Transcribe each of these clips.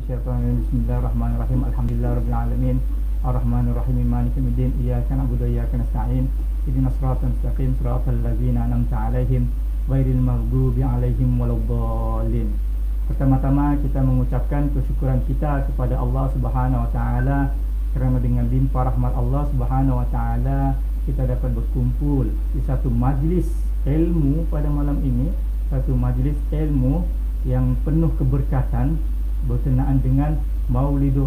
minasyaitonir rajim. Bismillahirrahmanirrahim. Alhamdulillahirabbil alamin. Arrahmanirrahim. Maliki yaumiddin. Iyyaka na'budu wa iyyaka nasta'in. Ihdinas siratal mustaqim, siratal ladzina an'amta 'alaihim ghairil maghdubi 'alaihim waladdallin. Pertama-tama kita mengucapkan kesyukuran kita kepada Allah Subhanahu wa taala kerana dengan limpah rahmat Allah Subhanahu wa taala kita dapat berkumpul di satu majlis ilmu pada malam ini, satu majlis ilmu yang penuh keberkatan berkenaan dengan Maulidur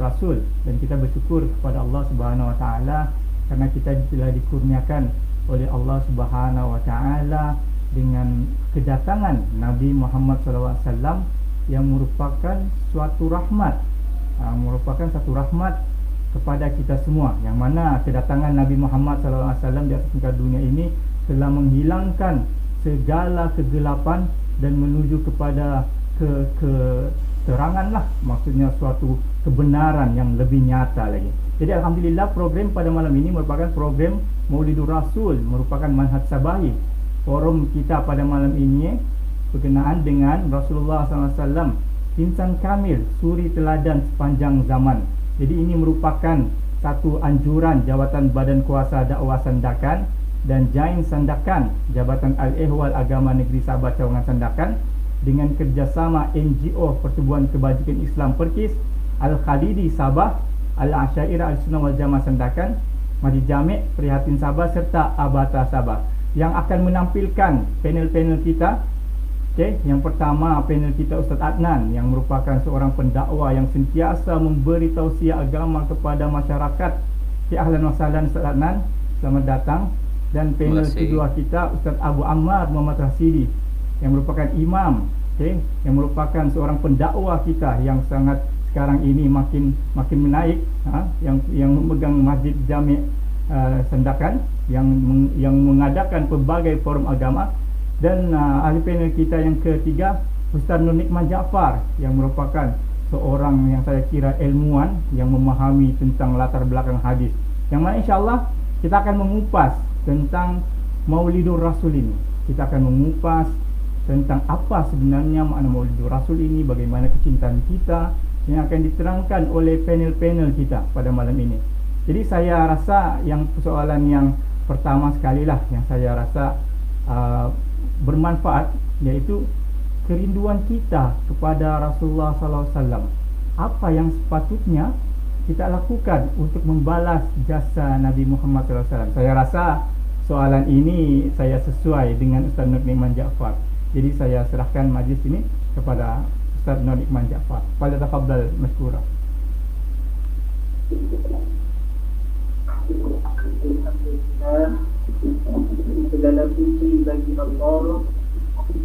Rasul, dan kita bersyukur kepada Allah Subhanahu wa taala kerana kita telah dikurniakan oleh Allah Subhanahu wa taala dengan kedatangan Nabi Muhammad SAW yang merupakan suatu rahmat, kepada kita semua, yang mana kedatangan Nabi Muhammad SAW di atas muka dunia ini telah menghilangkan segala kegelapan dan menuju kepada keterangan lah, maksudnya suatu kebenaran yang lebih nyata lagi. Jadi alhamdulillah program pada malam ini merupakan program Maulidur Rasul, merupakan manhaj sabahi. Forum kita pada malam ini berkenaan dengan Rasulullah SAW, insan kamil, suri teladan sepanjang zaman. Jadi ini merupakan satu anjuran Jabatan Badan Kuasa Dakwah Sandakan dan Jain Sandakan, Jabatan Al-Ehwal Agama Negeri Sabah Cawangan Sandakan, dengan kerjasama NGO Pertubuhan Kebajikan Islam Perkis, Al-Khalidi Sabah, Al-Asyairah Al-Sunnah Wal Jamaah Sandakan, Masjid Jami' Prihatin Sabah serta Abata Sabah, yang akan menampilkan panel-panel kita. Okay, yang pertama panel kita Ustaz Adnan, yang merupakan seorang pendakwah yang sentiasa memberi tausiah agama kepada masyarakat. Okay, ahlan wa sahlan Ustaz Adnan, selamat datang. Dan panel kedua kita Ustaz Abu Ammar Muhammad Rasidi, yang merupakan imam, okay, yang merupakan seorang pendakwah kita yang sangat sekarang ini makin menaik, yang memegang Masjid Jami' Sandakan, yang mengadakan pelbagai forum agama. Dan ahli panel kita yang ketiga Ustaz Nur Nikman Jaafar, yang merupakan seorang yang saya kira ilmuwan yang memahami tentang latar belakang hadis, yang mana insyaAllah kita akan mengupas tentang Maulidur Rasul ini. Kita akan mengupas tentang apa sebenarnya makna Maulidur Rasul ini, bagaimana kecintaan kita, yang akan diterangkan oleh panel-panel kita pada malam ini. Jadi saya rasa yang persoalan yang pertama sekali lah yang saya rasa bermanfaat, iaitu kerinduan kita kepada Rasulullah SAW. Apa yang sepatutnya kita lakukan untuk membalas jasa Nabi Muhammad SAW. Saya rasa soalan ini saya sesuai dengan Ustaz Nur Nikman Jaafar. Jadi saya serahkan majlis ini kepada Ustaz Nur Nikman Jaafar. Pada tafadhal masykurah. Segala puji bagi Allah,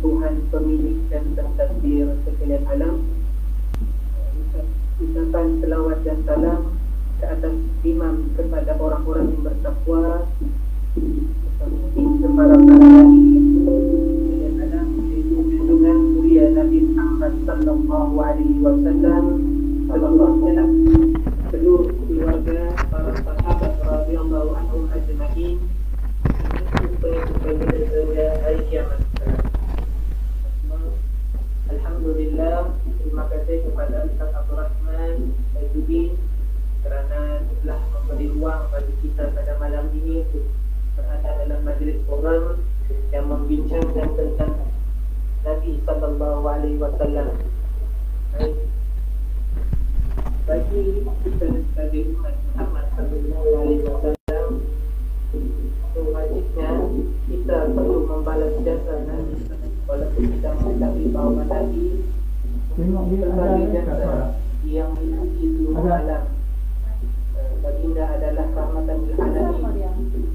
Tuhan pemilik dan pentadbir sekalian alam. Ucapan selawat dan salam ke atas imam kepada orang-orang yang bertakwa, kepada para nabi sekalian alam, yaitu junjungan mulia Nabi Muhammad sallallahu alaihi wasallam, seluruh keluarga, para sahabat radhiyallahu anhum ajma'in, supaya hari kiamat. Alhamdulillah, terima kasih kepada Ustaz Abdul Rahman Al-Jubin kerana telah memberi ruang bagi kita pada malam ini untuk berada dalam majlis forum yang membincangkan tentang Nabi sallallahu alaihi wasallam. Bagi kita sebagai umat Muhammad sallallahu alaihi wasallam, wajibnya kita perlu membalas jasa Nabi, walaupun kita mengetahui bahawa Nabi sebagai jasa yang memiliki seluruh alam. Baginda adalah rahmatan lil alamin,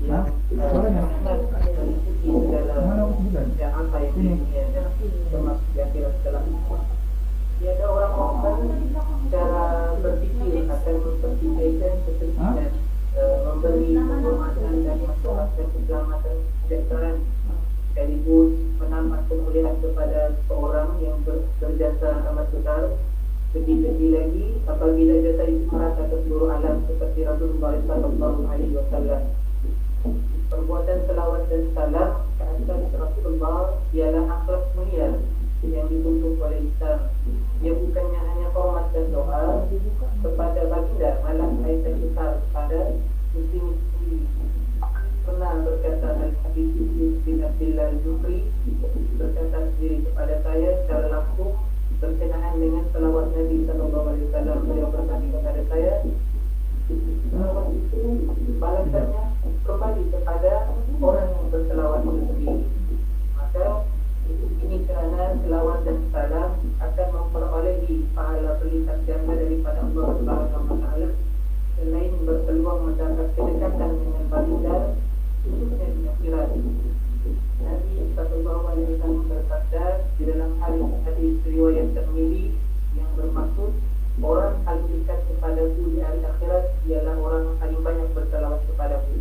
yang memiliki segala yang apa yang di dunia termasuk di akhirat kelak. Tiada orang cara berfikir akan memperfikirkan kepentingan memberi penghormatan dan masyarakat keselamatan kesejahteraan, sekaligus menambah kemuliaan kepada seorang yang berjasa amat besar. Lebih-lebih lagi apabila jasa itu merata ke seluruh alam seperti Rasulullah sallallahu alaihi wasallam. Perbuatan selawat dan salam ke atas Rasulullah ialah akhlak mulia yang dituntut oleh Islam. dasarnya kembali kepada orang yang berselawat itu sendiri. Maka ini kerana selawat dan salam akan memperolehi pahala berlipat ganda daripada Allah Subhanahu wa taala, selain berpeluang mendapat kedekatan dengan baginda, khususnya di akhirat. Nabi sallallahu alaihi wasallam berkata di dalam hadis riwayat Tirmizi yang bermaksud orang paling dekat kepadaku di hari akhirat ialah orang yang paling banyak berselawat kepadaku.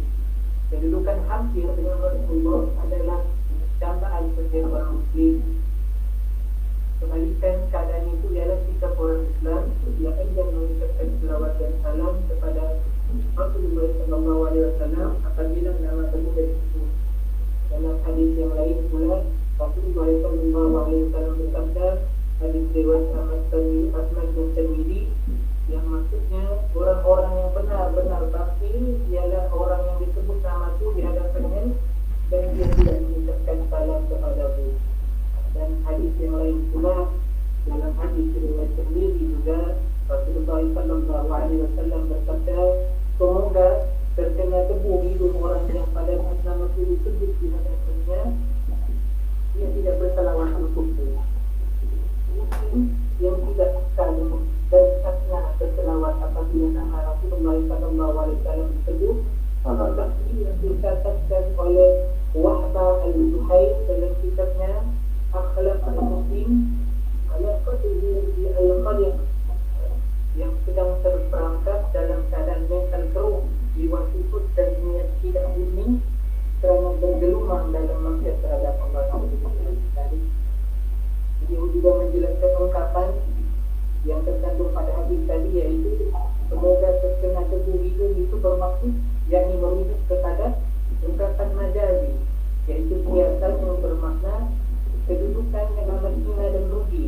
Kedudukan hampir dengan Rasulullah adalah dambaan setiap orang Muslim. Kebalikan keadaan itu ialah sikap orang Islam yang enggan mengucapkan selawat dan salam kepada Rasulullah sallallahu alaihi wasallam apabila nama baginda disebut. Dalam hadis yang lain pula, Rasulullah sallallahu alaihi wasallam bersabda, hadis riwayat Ahmad bin Tirmizi, yang maksudnya orang-orang yang benar-benar bakti ialah orang yang disebut nama itu di hadapannya dan dia tidak mengucapkan salam kepadamu. Dan hadis yang lain pula, dalam hadis riwayat Tirmizi juga, Rasulullah sallallahu alaihi wasallam bersabda, semoga terkena debu hidung orang yang pada nama itu disebut di hadapannya, dia tidak berselawat untukmu. Yang tidak sekali dan karena berselawat apabila nama Rasulullah sallallahu alaihi wasallam disebut, maka yang dicatatkan oleh Wahbah al-Zuhair dalam kitabnya Akhlaq al-Muslim, al-Qadhi al-Qadiq, yang sedang terperangkap dalam keadaan mental keruh, jiwa kusut dan niat tidak murni kerana bergelumang dalam maksiat terhadap Allah Subhanahu. Dia juga menjelaskan ungkapan yang terkandung pada hadis tadi, iaitu semoga terkena debu hidung itu bermaksud yakni merujuk kepada ungkapan majazi, iaitu kiasan yang bermakna kedudukan yang amat hina dan rugi.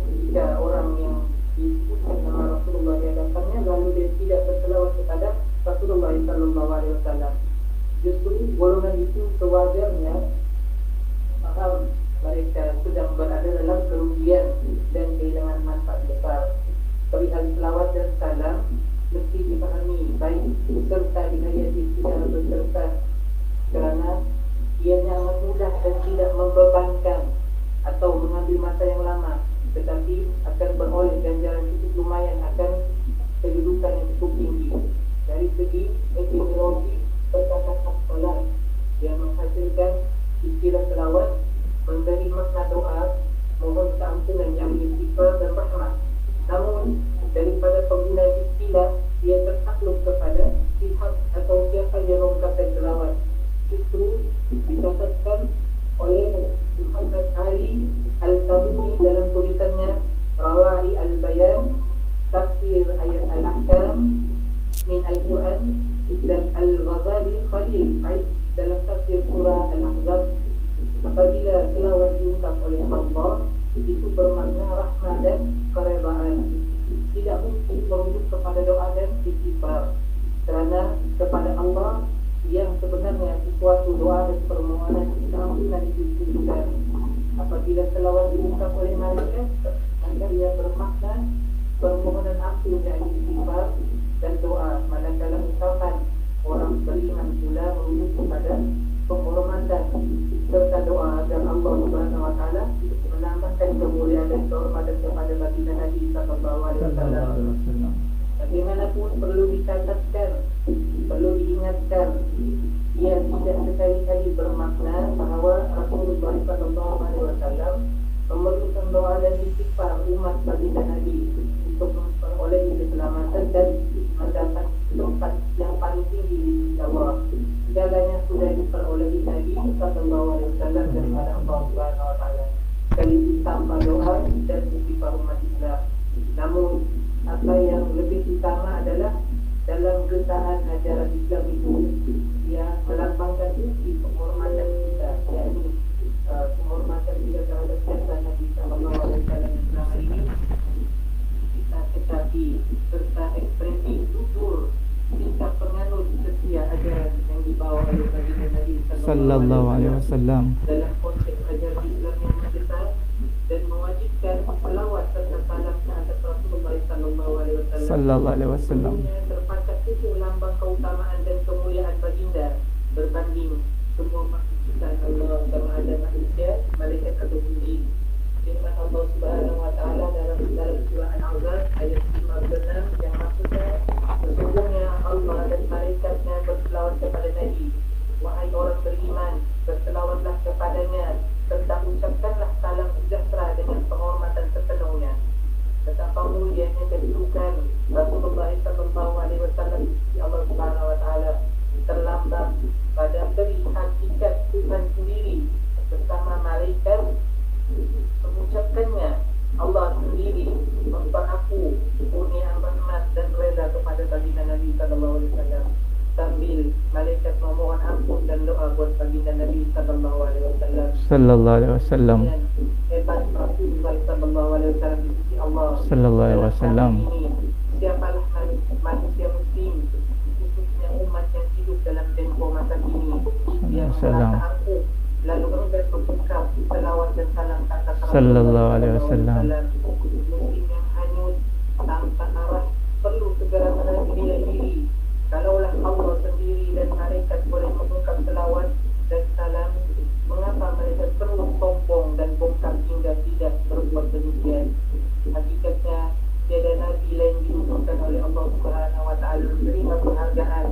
Jika orang yang disebutkan nama Rasulullah di hadapannya lalu dia tidak berselawat kepada Rasulullah sallallahu alaihi wasallam, justru golongan itu sewajarnya faham mereka sedang berada dalam kerugian dan kehilangan manfaat besar. Perihal selawat dan salam mesti dipahami baik serta dihayati secara berserta, kerana ianya amat mudah dan tidak membebankan atau mengambil masa yang lama, tetapi akan beroleh ganjaran cukup lumayan akan kedudukan yang cukup tinggi. Dari segi etimologi perkataan salam yang menghasilkan istilah selawat memberi makna doa mohon keampunan yang istighfar dan rahmat. Namun daripada penggunaan istilah dia tertakluk kepada pihak atau siapa yang mengungkapkan selawat. Itu dicatatkan oleh Muhammad Ali Al-Tabuni dalam tulisannya Rawahi Al-Bayan Tafsir Ayat Al-Ahkam min Al-Quran, dan Al-Ghazali Khalil dalam tafsir surah Al-Ahzab. Apabila selawat diungkap oleh Allah, itu bermakna rahmat dan keredaan. Tidak mungkin merujuk kepada doa dan istighfar, kerana kepada Allah yang sebenarnya sesuatu doa dan permohonan keampunan itu ditujukan. Apabila selawat diungkap oleh malaikat, maka ia bermakna permohonan ampun dan istighfar dan doa. Manakala ucapan orang beriman pula merujuk kepada penghormatan serta doa agar Allah Subhanahu wa taala menambahkan kemuliaan dan kehormatan kepada baginda Nabi sallallahu alaihi wasallam. Bagaimanapun perlu dicatatkan, perlu diingatkan, ia tidak sekali-kali bermakna bahawa Rasulullah sallallahu alaihi wasallam memerlukan doa dan istighfar umat baginda Nabi untuk memperoleh keselamatan dan mendapat tempat yang paling tinggi di sisi Allah. Segalanya sudah diperolehi Nabi sallallahu alaihi wasallam daripada Allah Subhanahu wa taala, sekaligus tanpa doa dan istighfar umat Islam. Namun apa yang lebih utama adalah dalam getaran ajaran Islam itu ia melambangkan bukti penghormatan kita, yakni penghormatan kita terhadap jasa Nabi sallallahu alaihi wasallam selama ini kita ketahui serta ekspresi tutur tingkah penganut setia ajaran yang dibawa oleh baginda Nabi sallallahu alaihi wasallam dalam konteks ajaran Islam yang besar dan mewajibkan selawat serta salam terhadap Rasulullah sallallahu alaihi wasallam. Sallallahu alaihi wasallam. Terpakat itu lambang keutamaan dan kemuliaan baginda berbanding semua makhluk Allah, sama ada manusia, malaikat atau jin. Firman Allah Subhanahu wa taala dalam surah Al-Ahzab ayat 56 yang maksudnya sesungguhnya Allah dan malaikatnya berselawat kepada Nabi. Wahai orang beriman, berselawatlah kepadanya serta ucapkanlah salam sejahtera dengan penghormatan sepenuhnya. Betapa mulianya kedudukan Rasulullah sallallahu alaihi wasallam di Allah Subhanahu wa taala terlambang pada beri hakikat Tuhan sendiri bersama malaikat mengucapkannya. Allah sendiri memberaku kurnia rahmat dan reda kepada baginda Nabi sallallahu alaihi wasallam sambil malaikat memohon ampun dan doa buat baginda Nabi sallallahu alaihi wasallam. Hebat Rasulullah sallallahu alaihi wasallam di sisi Allah sallallahu alaihi wasallam. Siapalah manusia muslim, khususnya umat yang hidup dalam tempo masa kini, yang merasa angkuh lalu enggan berbuka selawat dan salam kata sallallahu alaihi wasallam. Muslim yang hanyut tanpa arah perlu segera menasihati diri. Kalaulah Allah sendiri dan malaikat boleh mengungkap selawat dan salam, mengapa mereka perlu sombong dan bongkar hingga tidak berbuat demikian? Hakikatnya tiada nabi lain diutuskan oleh Allah Subhanahu wa taala menerima penghargaan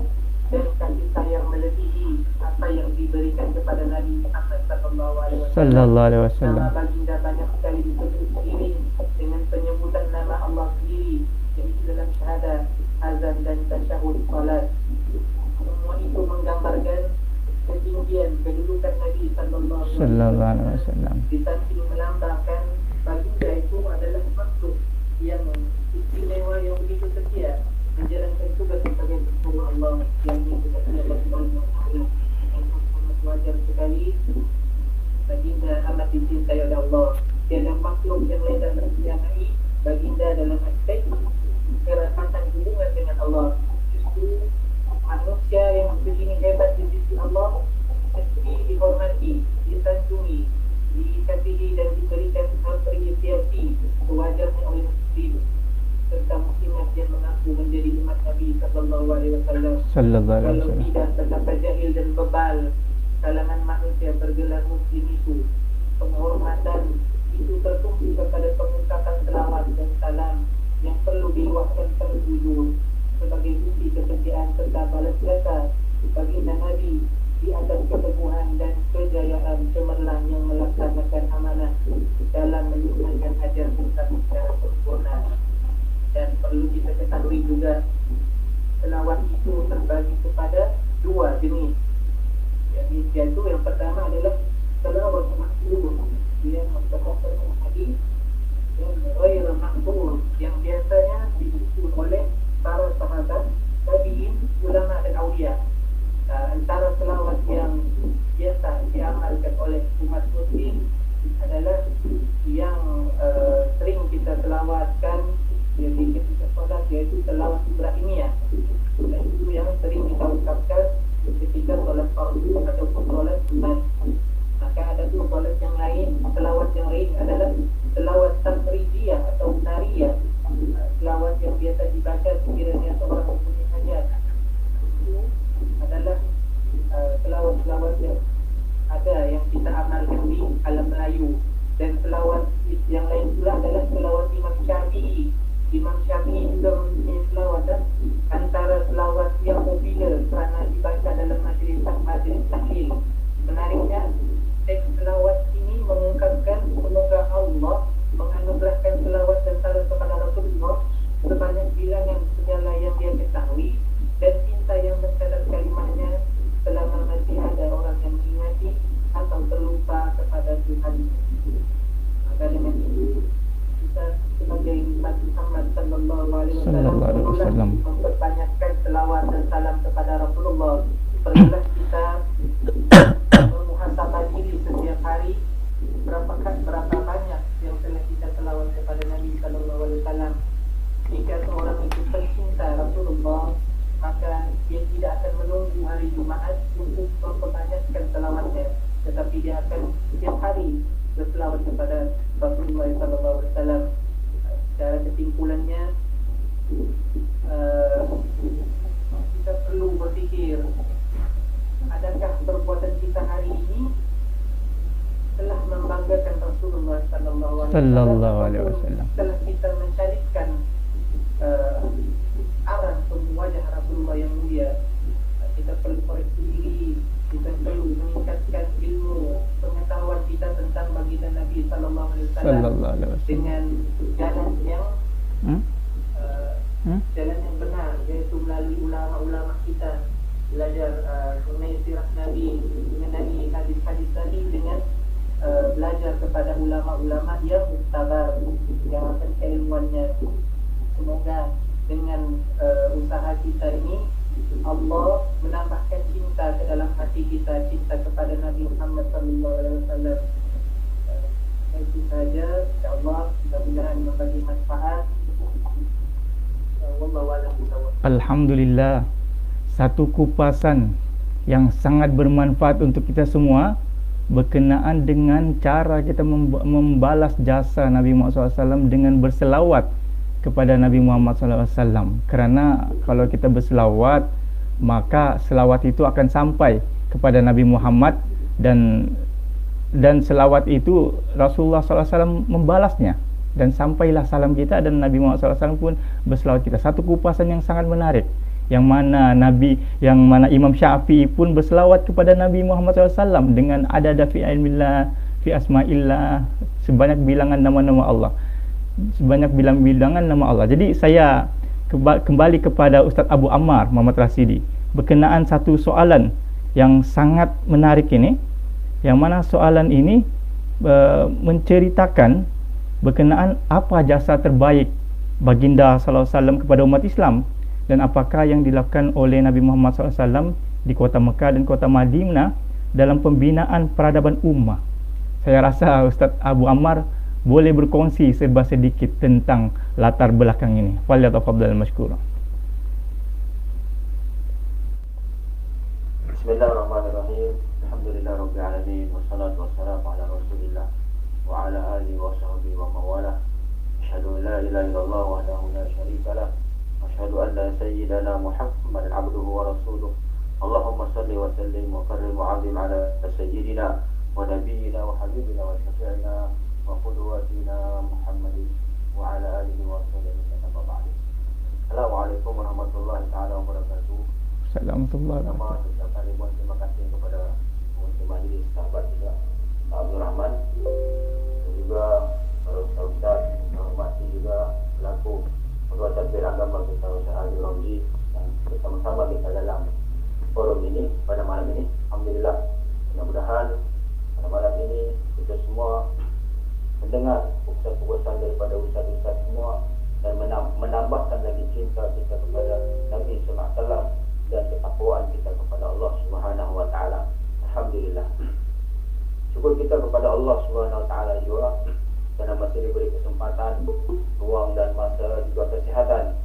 dan kasih sayang melebihi apa yang diberikan kepada Nabi Muhammad sallallahu alaihi wasallam. Nama baginda banyak sekali disebut sendiri dengan penyebutan nama Allah sendiri, yaitu dalam syahadat, azan dan tasyahud salat. Semua itu menggambarkan ketinggian kedudukan Nabi sallallahu alaihi wasallam. Di samping melambangkan baginda itu adalah makhluk yang istimewa yang begitu setia menjalankan tugas sebagai hamba Allah yang dikatakan Allah Subhanahu wa taala. Sangat wajar sekali baginda amat dicintai oleh Allah. Tiada makhluk yang lain dan mencintai baginda dalam aspek kerapatan hubungan dengan Allah. Justru manusia yang begini hebat di sisi Allah mesti dihormati, disanjungi, dikasihi dan diberikan apresiasi sewajarnya oleh muslim serta muslimat yang mengaku menjadi umat Nabi sallallahu alaihi wasallam. Kalau tidak, betapa jahil dan bebal kalangan manusia bergelar muslim itu. Penghormatan itu tertumpu kepada pengucapan selawat dan salam yang perlu diluahkan terjujur sebagai bukti kesetiaan serta balas jasa baginda Nabi di atas keteguhan dan kejayaan cemerlang yang melaksanakan amanah dalam menyempurnakan ajar Islam secara sempurna. Dan perlu kita ketahui juga selawat itu terbagi kepada dua jenis. Yaitu yang pertama adalah selawat maksur yang menggunakan hadis, dan ghair maksur yang biasanya disusun oleh para sahabat, tabi'in, ulama dan aulia. Antara selawat yang biasa diamalkan oleh umat muslim adalah yang sering kita selawatkan jadi ketika solat, yaitu selawat Ibrahimiyah. Dan itu yang sering kita ucapkan ketika solat fardu ataupun solat sunat. Maka ada tuh solat yang lain, selawat yang lain adalah selawat tafridiyah atau nariyah, selawat yang biasa dibaca sekiranya seorang mempunyai hajat. Itu adalah selawat-selawat yang ada yang kita amalkan di alam Melayu. Dan selawat yang lain pula adalah selawat Imam Syafi'i. Imam Syafi'i juga mempunyai selawat, dan antara selawat yang popular kerana dibaca dalam majlis tahlil. Menariknya, teks selawat ini mengungkapkan semoga Allah menganugerahkan selawat dan salam kepada Rasulullah sebanyak bilangan segala yang dia ketahui, dan cinta yang mencatat kalimahnya selama masih ada orang yang mengingati atau terlupa kepada Tuhan. Maka dengan itu kita sebagai umat Muhammad sallallahu alaihi wasallam memperbanyakkan selawat dan salam kepada Rasulullah. Perlulah kita memuhasabah diri setiap hari berapa banyak yang telah kita selawat kepada Nabi sallallahu alaihi wasallam. Jika seorang itu pencinta Rasulullah, maka dia tidak akan menunggu hari Jumaat untuk memperbanyakkan selawatnya, tetapi dia akan setiap hari berselawat kepada Rasulullah sallallahu alaihi wasallam. Secara kesimpulannya, Sallallahu alaihi wasallam. Setelah kita mencarikan arah wajah Rasulullah yang mulia, kita perlu koreksi diri, kita perlu meningkatkan ilmu pengetahuan kita tentang baginda Nabi Sallallahu Alaihi Wasallam dengan jalan yang jalan yang benar, yaitu melalui ulama-ulama kita, belajar mengenai sirah Nabi, mengenai hadis-hadis Nabi, dengan belajar kepada ulama-ulama yang muktabar, yang akan keilmuannya. Semoga dengan usaha kita ini Allah menambahkan cinta ke dalam hati kita, cinta kepada Nabi Muhammad SAW. Itu saja, insyaAllah mudah-mudahan membagi manfaat. Alhamdulillah, satu kupasan yang sangat bermanfaat untuk kita semua berkenaan dengan cara kita membalas jasa Nabi Muhammad SAW dengan berselawat kepada Nabi Muhammad SAW. Kerana kalau kita berselawat, maka selawat itu akan sampai kepada Nabi Muhammad, dan selawat itu Rasulullah SAW membalasnya, dan sampailah salam kita dan Nabi Muhammad SAW pun berselawat kita. Satu kupasan yang sangat menarik, yang mana Imam Syafi'i pun berselawat kepada Nabi Muhammad SAW dengan adada fi ilmillah fi asma'illah, sebanyak bilangan nama-nama Allah, sebanyak bilangan nama Allah. Jadi saya kembali kepada Ustaz Abu Ammar Muhammad Rasidi berkenaan satu soalan yang sangat menarik ini, yang mana soalan ini menceritakan berkenaan apa jasa terbaik baginda sallallahu alaihi wasallam kepada umat Islam, dan apakah yang dilakukan oleh Nabi Muhammad SAW di kota Mekah dan kota Madinah dalam pembinaan peradaban ummah. Saya rasa Ustaz Abu Ammar boleh berkongsi serba sedikit tentang latar belakang ini. Falyatafaddal mashkura. Bismillahirrahmanirrahim. Alhamdulillahirabbil alamin, wassalatu wassalamu ala Rasulillah wa ala alihi wa sahbihi wa mawalah. Asyhadu an la ilaha illallah wahdahu la syarika lah, wa asyhadu anna sayyidana Muhammadan abduhu wa rasuluh. Allahumma salli wa sallim wa karrim wa 'azim ala sayyidina wa nabiyyina wa habibina wa syafi'ina wa qudwatina Muhammadin wa ala alihi wa sahbihi wa ba'd. Assalamualaikum warahmatullahi taala wabarakatuh. Assalamualaikum. Terima kasih kepada majelis sahabat juga Pak Abdul Rahman, dan juga para ustaz, hormati juga pelaku Ketua Tadbir Agama kita Ustaz Ali Ramli, yang bersama-sama kita dalam forum ini pada malam ini. Alhamdulillah, mudah-mudahan pada malam ini kita semua mendengar ucapan-ucapan daripada ustaz-ustaz semua, dan menambahkan lagi cinta kita kepada Nabi sallallahu alaihi wasallam dan ketakwaan kita kepada Allah Subhanahu wa taala. Alhamdulillah. Syukur kita kepada Allah Subhanahu wa taala juga kerana masih diberi kesempatan, ruang dan masa juga kesihatan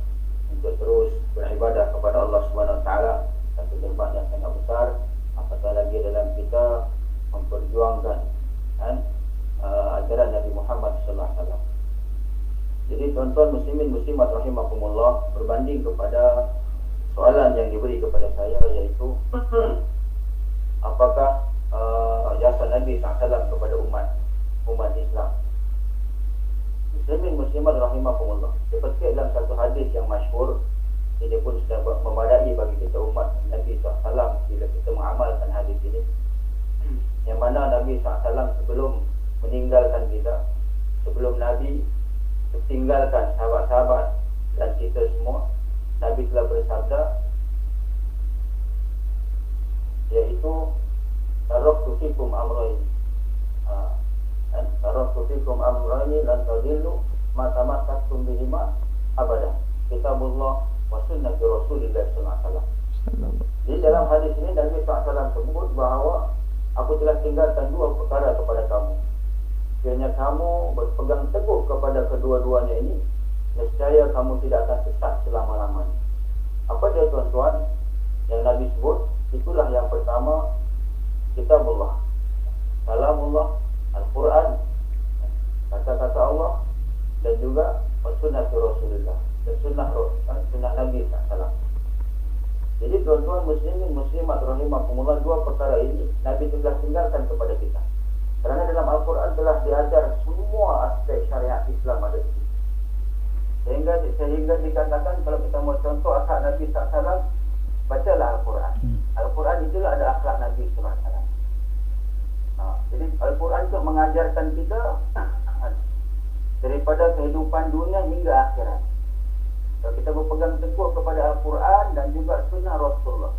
untuk terus beribadah kepada Allah Subhanahu wa taala. Satu nikmat yang sangat besar, apatah lagi dalam kita memperjuangkan ajaran Nabi Muhammad sallallahu alaihi wasallam. Jadi tuan-tuan muslimin muslimat rahimakumullah, berbanding kepada soalan yang diberi kepada saya, iaitu apakah jasa Nabi SAW kepada umat Islam. Muslimin muslimat rahimakumullah, seperti dalam satu hadis yang masyhur, ini pun sudah memadai bagi kita umat Nabi SAW bila kita mengamalkan hadis ini, yang mana Nabi SAW sebelum meninggalkan kita, sebelum Nabi tinggalkan sahabat-sahabat dan kita semua, Nabi telah bersabda, yaitu taraktu fikum amrayn, taraktu fikum amrayn lan tadillu ma tamassaktum bihima abada, kitabullah wa sunnati Rasulillah sallallahu alaihi wasallam. Di dalam hadis ini Nabi sallallahu alaihi wasallam sebut bahawa aku telah tinggalkan dua perkara kepada kamu, kiranya kamu berpegang teguh kepada kedua-duanya ini, nescaya kamu tidak akan sesat selama-lamanya. Apa dia tuan-tuan yang Nabi sebut? Itulah yang pertama, kitabullah, kalamullah, Al-Quran, kata-kata Allah, dan juga sunnah Rasulullah, dan sunnah Nabi SAW. Jadi tuan-tuan muslimin muslimat rahimakumullah, dua perkara ini Nabi telah tinggalkan kepada kita. Kerana dalam Al-Quran telah diajar semua aspek syariat Islam ada di situ. Sehingga dikatakan kalau kita mau contoh akhlak Nabi SAW, bacalah Al-Quran. Al-Quran itulah ada akhlak Nabi SAW. Jadi Al-Quran itu mengajarkan kita daripada kehidupan dunia hingga akhirat. Kalau kita berpegang teguh kepada Al-Quran dan juga sunnah Rasulullah,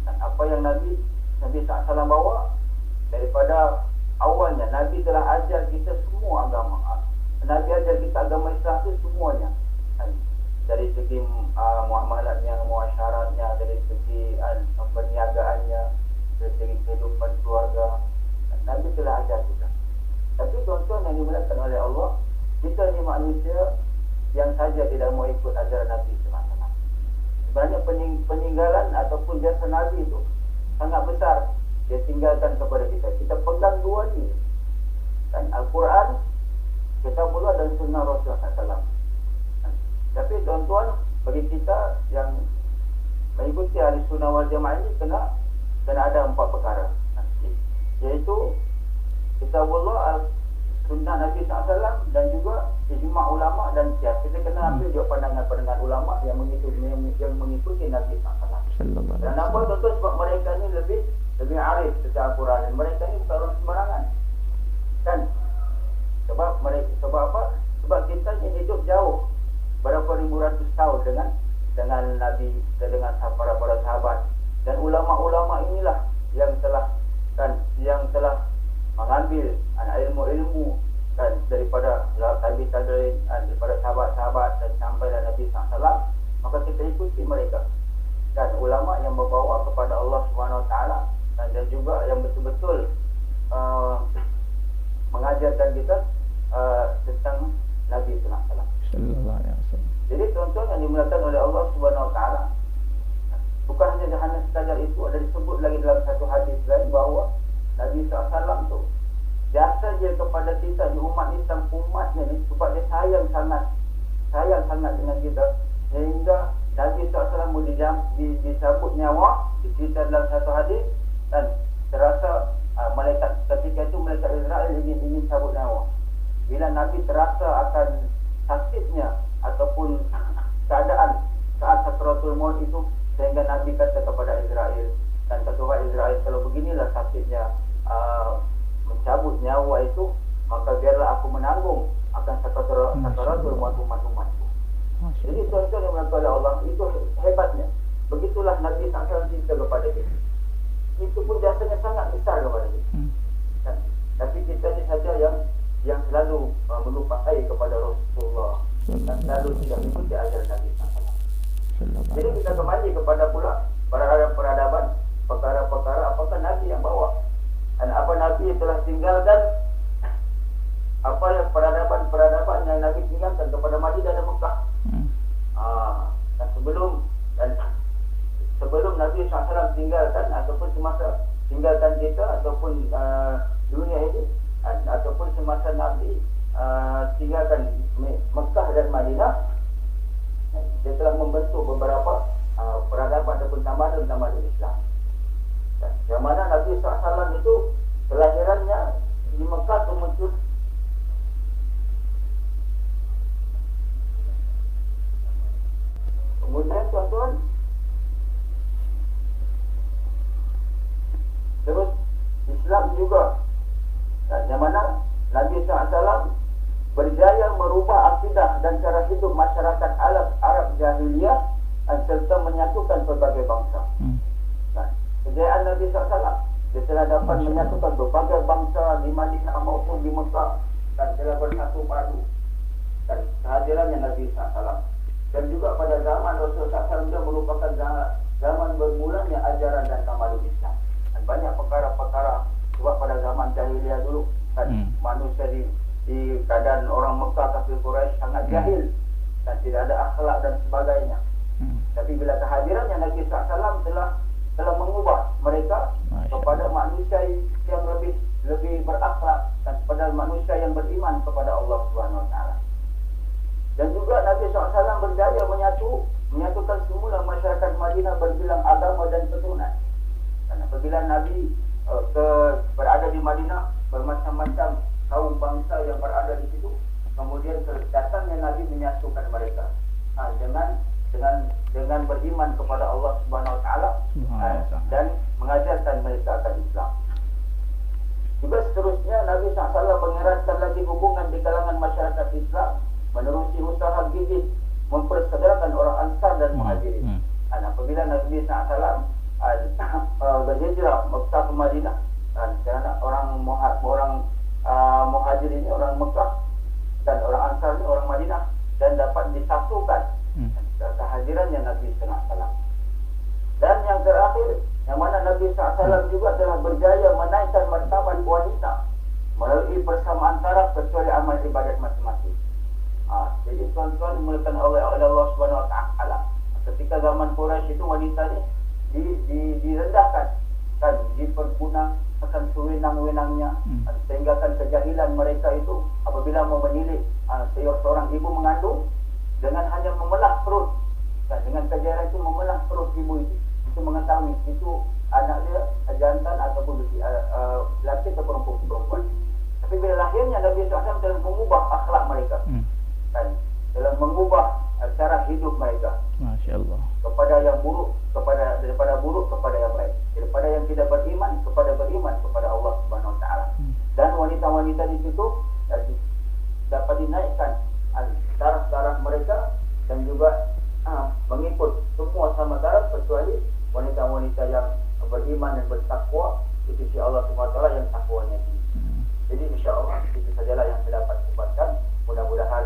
dan apa yang Nabi SAW bawa daripada awalnya, Nabi telah ajar kita semua agama. Nabi ajar kita agama Islam itu semuanya, dari segi muamalatnya, muasyaratnya, dari segi perniagaannya, dari segi kehidupan keluarga. Nabi telah ajar kita. Tapi tuan-tuan yang dimuliakan oleh Allah, kita ni manusia yang saja tidak mau ikut ajaran Nabi SAW. Sebenarnya peninggalan ataupun jasa Nabi itu sangat besar dia tinggalkan kepada kita. Kita pegang dua ni, dan Al-Quran, Kitabullah dan Sunnah Rasulullah SAW. Tapi tuan-tuan, bagi kita yang mengikuti ahli sunnah wal jamaah ini, kena ada 4 perkara, iaitu Kitabullah, Sunnah Nabi SAW, dan juga ijma' ulama dan qiyas. Kita kena ambil juga pandangan-pandangan ulama yang mengikuti Nabi SAW. Dan apa tuan-tuan? Sebab mereka ni lebih arif secara Al-Quran, dan mereka ni bukan orang sembarangan. Kan? Sebab apa? Sebab kita ni hidup jauh berapa ribu ratus tahun dengan Nabi dan dengan para sahabat. Dan ulama-ulama inilah yang telah mengambil ilmu-ilmu dan daripada tabi'in, daripada sahabat-sahabat dan sampailah Nabi SAW. Maka kita ikuti mereka. Dan ulama yang membawa kepada Allah SWT, dan juga yang betul-betul mengajarkan kita tentang Nabi SAW. Jadi tuan-tuan yang dimuliakan oleh Allah SWT, bukan hanya sekadar itu, ada disebut lagi dalam satu hadis lain bahawa Nabi SAW tu jasa dia kepada kita di umat Islam, umatnya ni, sebab dia sayang sangat dengan kita, sehingga Nabi SAW boleh dicabut nyawa. Dicerita dalam satu hadis, dan terasa malaikat ketika itu, malaikat Israel ingin cabut nyawa. Bila Nabi terasa akan sakitnya ataupun keadaan saat sakaratul maut itu, sehingga Nabi kata kepada Israel, dan kata Israel, kalau beginilah sakitnya mencabut nyawa itu, maka biarlah aku menanggung akan sakaratul maut umat-umatku. Jadi tuan-tuan yang berkata oleh Allah, itu hebatnya. Begitulah Nabi SAW cerita kepada kita. Itu pun jasanya sangat besar kepada kita. Tapi kita ni saja yang selalu melupakai kepada Rasulullah dan selalu tidak mengikuti ajaran Nabi SAW. Jadi kita kembali kepada pula peradaban, perkara-perkara apakah Nabi yang bawa, dan apa Nabi telah tinggalkan, apa yang peradaban yang Nabi tinggalkan kepada Madinah dan Mekah. Dan sebelum Nabi SAW tinggalkan, ataupun semasa tinggalkan kita ataupun dunia ini, ataupun semasa Nabi tinggalkan Mekah dan Madinah, dia telah membentuk beberapa peradaban ataupun tamadun Islam. Yang mana Nabi SAW itu kelahirannya di Mekah muncul. Kemudian tuan-tuan, terus Islam juga, yang mana Nabi SAW berjaya merubah akidah dan cara hidup masyarakat Arab jahiliyah, serta menyatukan berbagai bangsa. Kejayaan Nabi SAW, dia telah dapat menyatukan berbagai bangsa di Madinah maupun di Mekah, dan telah bersatu padu. Dan kehadirannya Nabi SAW, dan juga pada zaman Rasulullah SAW, dia merupakan zaman bermulanya ajaran dan tamadun Islam. Dan banyak perkara-perkara, sebab pada zaman jahiliyah dulu kan, manusia di keadaan orang Mekah, kafir Quraisy sangat jahil dan tidak ada akhlak dan sebagainya. Tapi bila kehadirannya Nabi SAW telah mengubah mereka kepada manusia yang lebih berakhlak, dan kepada manusia yang beriman kepada Allah SWT. Dan juga Nabi SAW berjaya menyatukan semula masyarakat Madinah berbilang agama dan keturunan. Dan apabila Nabi berada di Madinah, bermacam-macam kaum bangsa yang berada di situ. Kemudian datangnya Nabi menyatukan mereka dengan beriman kepada Allah Subhanahu Wa Taala dan mengajarkan mereka akan Islam. Juga seterusnya Nabi SAW mengeratkan lagi hubungan di kalangan masyarakat Islam menerusi usaha gigih mempersaudarakan orang Ansar dan Muhajirin. Dan apabila Nabi SAW berhijrah Mekah ke Madinah, kerana orang Muhajir ini orang Mekah dan orang Ansar ini orang Madinah, dan dapat disatukan kehadirannya Nabi SAW. Dan yang terakhir, yang mana Nabi SAW juga telah berjaya menaikkan martabat wanita melalui persamaan taraf kecuali amal ibadat masing-masing. Jadi tuan-tuan dimulakan oleh Allah Subhanahu Wa Taala. Ketika zaman Quraisy itu wanita ini direndahkan dan dipergunakan sewenang-wenangnya, sehingga kan kejahilan mereka itu apabila mau menilik seorang ibu mengandung dengan hanya memelah perut, dan dengan kejahilan itu memelah perut ibu itu mengetahui itu anak dia jantan ataupun lelaki atau perempuan. Tapi bila lahirnya Nabi SAW dalam mengubah akhlak mereka, kan, dalam mengubah cara hidup mereka, Masya Allah, kepada yang buruk daripada buruk kepada yang baik, daripada yang tidak beriman kepada Allah Subhanahu Wa Taala. Dan wanita-wanita di situ dapat dinaikkan taraf mereka dan juga mengikut semua sama taraf kecuali wanita-wanita yang beriman dan bertakwa di sisi Allah Subhanahu Wa Taala yang takwanya tinggi. Jadi insya-Allah itu sajalah yang saya dapat kubatkan. Mudah-mudahan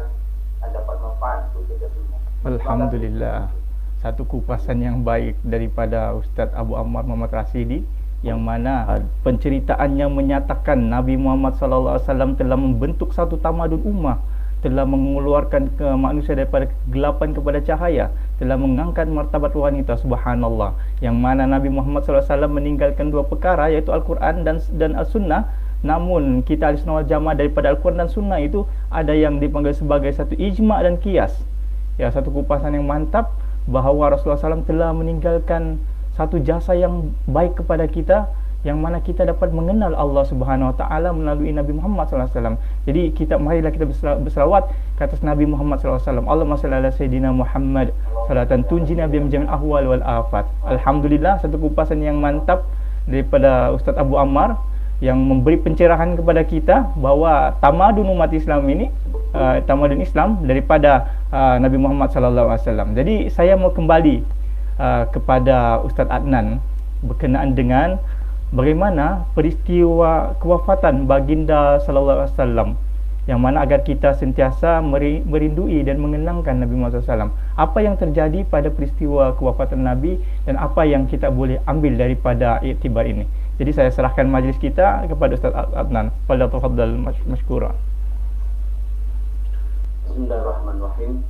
dapat manfaat untuk kita semua. Alhamdulillah. Satu kupasan yang baik daripada Ustaz Abu Ammar Muhammad Rasidi, yang mana penceritaannya menyatakan Nabi Muhammad SAW telah membentuk satu tamadun ummah, telah mengeluarkan ke manusia daripada kegelapan kepada cahaya, telah mengangkat martabat wanita. Subhanallah. Yang mana Nabi Muhammad SAW meninggalkan dua perkara, iaitu Al-Quran dan As-Sunnah. Namun kita Ahlussunnah wal Jamaah daripada Al-Quran dan Sunnah itu ada yang dipanggil sebagai satu ijma' dan qiyas. Ya, satu kupasan yang mantap bahawa Rasulullah SAW telah meninggalkan satu jasa yang baik kepada kita, yang mana kita dapat mengenal Allah Subhanahu Wa Taala melalui Nabi Muhammad SAW. Jadi marilah kita berselawat ke atas Nabi Muhammad SAW. Allahumma shalli ala sayyidina Muhammad salatan tunjina bi jamil ahwal wal afat. Alhamdulillah, satu kupasan yang mantap daripada Ustaz Abu Ammar yang memberi pencerahan kepada kita bahawa tamadun umat Islam ini, tamadun Islam daripada Nabi Muhammad SAW. Jadi saya mau kembali kepada Ustaz Adnan berkenaan dengan bagaimana peristiwa kewafatan baginda sallallahu alaihi wasallam, yang mana agar kita sentiasa merindui dan mengenangkan Nabi Muhammad SAW. Apa yang terjadi pada peristiwa kewafatan Nabi dan apa yang kita boleh ambil daripada iktibar ini. Jadi saya serahkan majlis kita kepada Ustaz Adnan. Falyatafaddal mashkura. Bismillahirrahmanirrahim.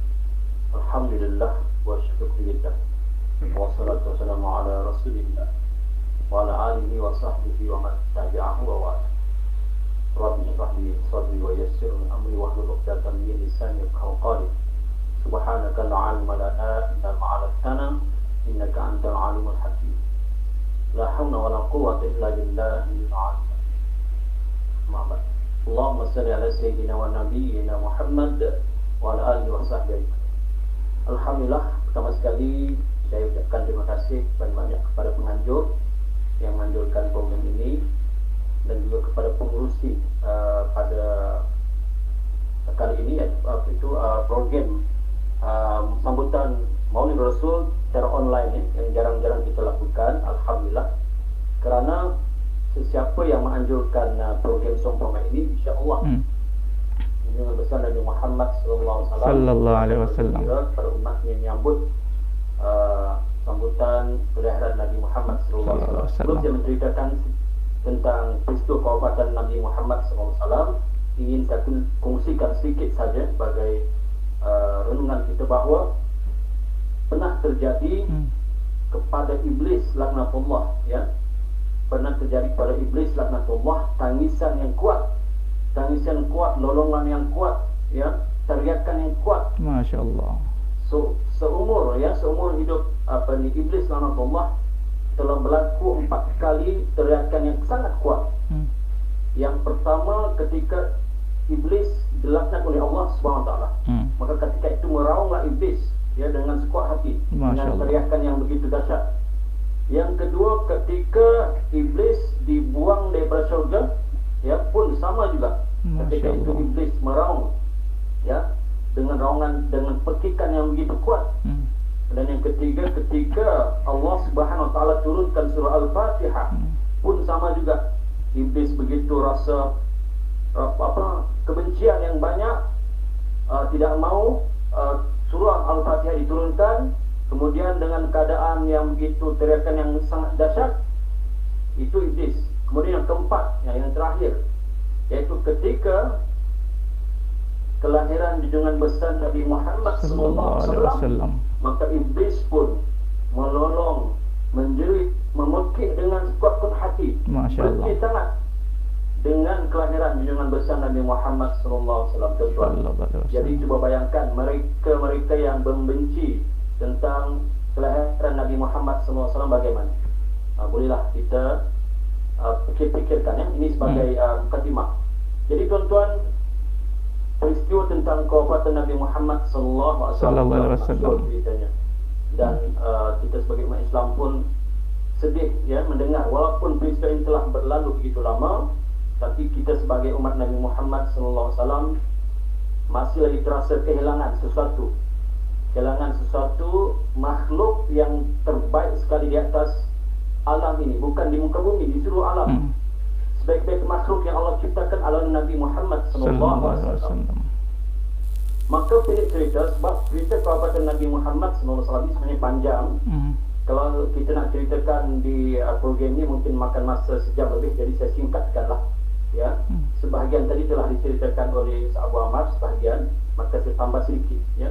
Alhamdulillah wa syukurillah. Wassalatu wassalamu ala Rasulillah wa ala alihi wa sahbihi wa man tabi'ahu wa wala. Rabbi shrah li sadri wa yassir li amri wahlul 'uqdatam min lisani yafqahu qawli. Subhanaka la 'ilma lana illa ma 'allamtana innaka antal 'alimul hakim. La haula wa la quwwata illa billahil 'aliyyil 'azim. Allahumma shalli ala sayyidina wa nabiyyina Muhammad wa ala alihi wa sahbihi. Alhamdulillah, pertama sekali saya ucapkan terima kasih banyak-banyak kepada penganjur yang menganjurkan program ini, dan juga kepada pengurusi pada kali ini, itu program sambutan Maulid Rasul secara online yang jarang-jarang kita lakukan. Alhamdulillah, kerana sesiapa yang menganjurkan program sempurna ini, insya-Allah dengan besar Nabi Muhammad sallallahu alaihi wasallam para umatnya menyambut sambutan kelahiran Nabi Muhammad sallallahu alaihi wasallam. Sebelum saya menceritakan tentang peristiwa kewafatan Nabi Muhammad SAW, ingin saya kongsikan sedikit saja sebagai renungan kita bahawa pernah terjadi kepada iblis laknatullah, ya, pernah terjadi kepada iblis laknatullah tangisan yang kuat, lolongan yang kuat, ya, teriakan yang kuat. Masya Allah. Seumur hidup iblis laknatullah telah berlaku 4 kali teriakan yang sangat kuat. Yang pertama, ketika iblis dilaknat oleh Allah Subhanahu wa taala. Maka ketika itu meraunglah iblis ya dengan sekuat hati, dengan teriakan yang begitu dahsyat. Yang kedua, ketika iblis dibuang daripada syurga, ya pun sama juga. Ketika itu iblis meraung ya dengan raungan, dengan pekikan yang begitu kuat. Dan yang ketiga, ketika Allah Subhanahu wa taala turunkan surah Al-Fatihah, pun sama juga. Iblis begitu rasa kebencian yang banyak, tidak mau surah Al-Fatihah diturunkan. Kemudian dengan keadaan yang begitu, teriakan yang sangat dahsyat, itu iblis. Kemudian yang keempat, yang terakhir, yaitu ketika kelahiran junjungan besar Nabi Muhammad SAW, maka iblis pun melolong, menjerit, memekik dengan sekuat hati, benci sangat dengan kelahiran junjungan besar Nabi Muhammad SAW. Jadi cuba bayangkan mereka yang membenci tentang kelahiran Nabi Muhammad SAW bagaimana. Bolehlah kita fikirkan ya, ini sebagai mukadimah. Jadi tuan-tuan, peristiwa tentang kewafatan Nabi Muhammad sallallahu alaihi wasallam ceritanya. Dan kita sebagai umat Islam pun sedih ya mendengar, walaupun peristiwa ini telah berlalu begitu lama, tapi kita sebagai umat Nabi Muhammad sallallahu alaihi wasallam masih lagi terasa kehilangan sesuatu makhluk yang terbaik sekali di atas alam ini, bukan di muka bumi, di seluruh alam. Sebaik-baik makhluk yang Allah ciptakan adalah Nabi Muhammad sallallahu alaihi wasallam. Maka pilih cerita, sebab cerita kewafatan Nabi Muhammad sallallahu alaihi wasallam sebenarnya panjang. Kalau kita nak ceritakan di program ini mungkin makan masa sejam lebih, jadi saya singkatkanlah ya. Sebahagian tadi telah diceritakan oleh Abu Ammar sebahagian, maka saya tambah sedikit ya.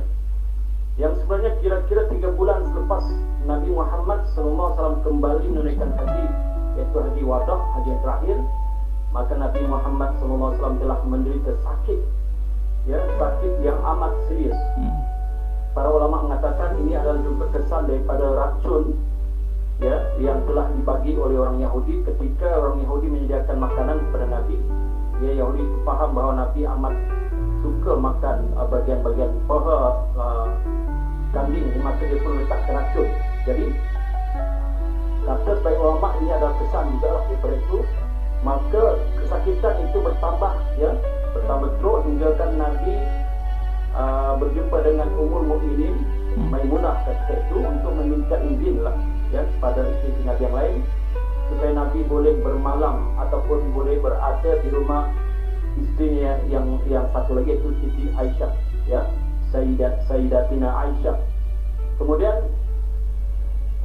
Yang sebenarnya kira-kira 3 bulan selepas Nabi Muhammad SAW kembali menunaikan haji, yaitu haji wadah, haji yang terakhir, maka Nabi Muhammad SAW telah menderita sakit ya, sakit yang amat serius. Para ulama mengatakan ini adalah juga kesan daripada racun ya yang telah dibagi oleh orang Yahudi ketika orang Yahudi menyediakan makanan kepada Nabi. Ya, Yahudi faham bahawa Nabi amat suka makan bagian-bagian paha kambing, maka dia pun letakkan racun. Jadi kata sebaik ulama ini adalah kesan juga daripada itu. Maka kesakitan itu bertambah ya, bertambah teruk hingga kan Nabi berjumpa dengan Ummul Mukminin Maimunah ketika itu untuk meminta izin lah ya kepada isteri Nabi yang lain supaya Nabi boleh bermalam ataupun boleh berada di rumah istrinya yang satu lagi, itu Siti Aisyah ya, Sayyidatina Aisyah. Kemudian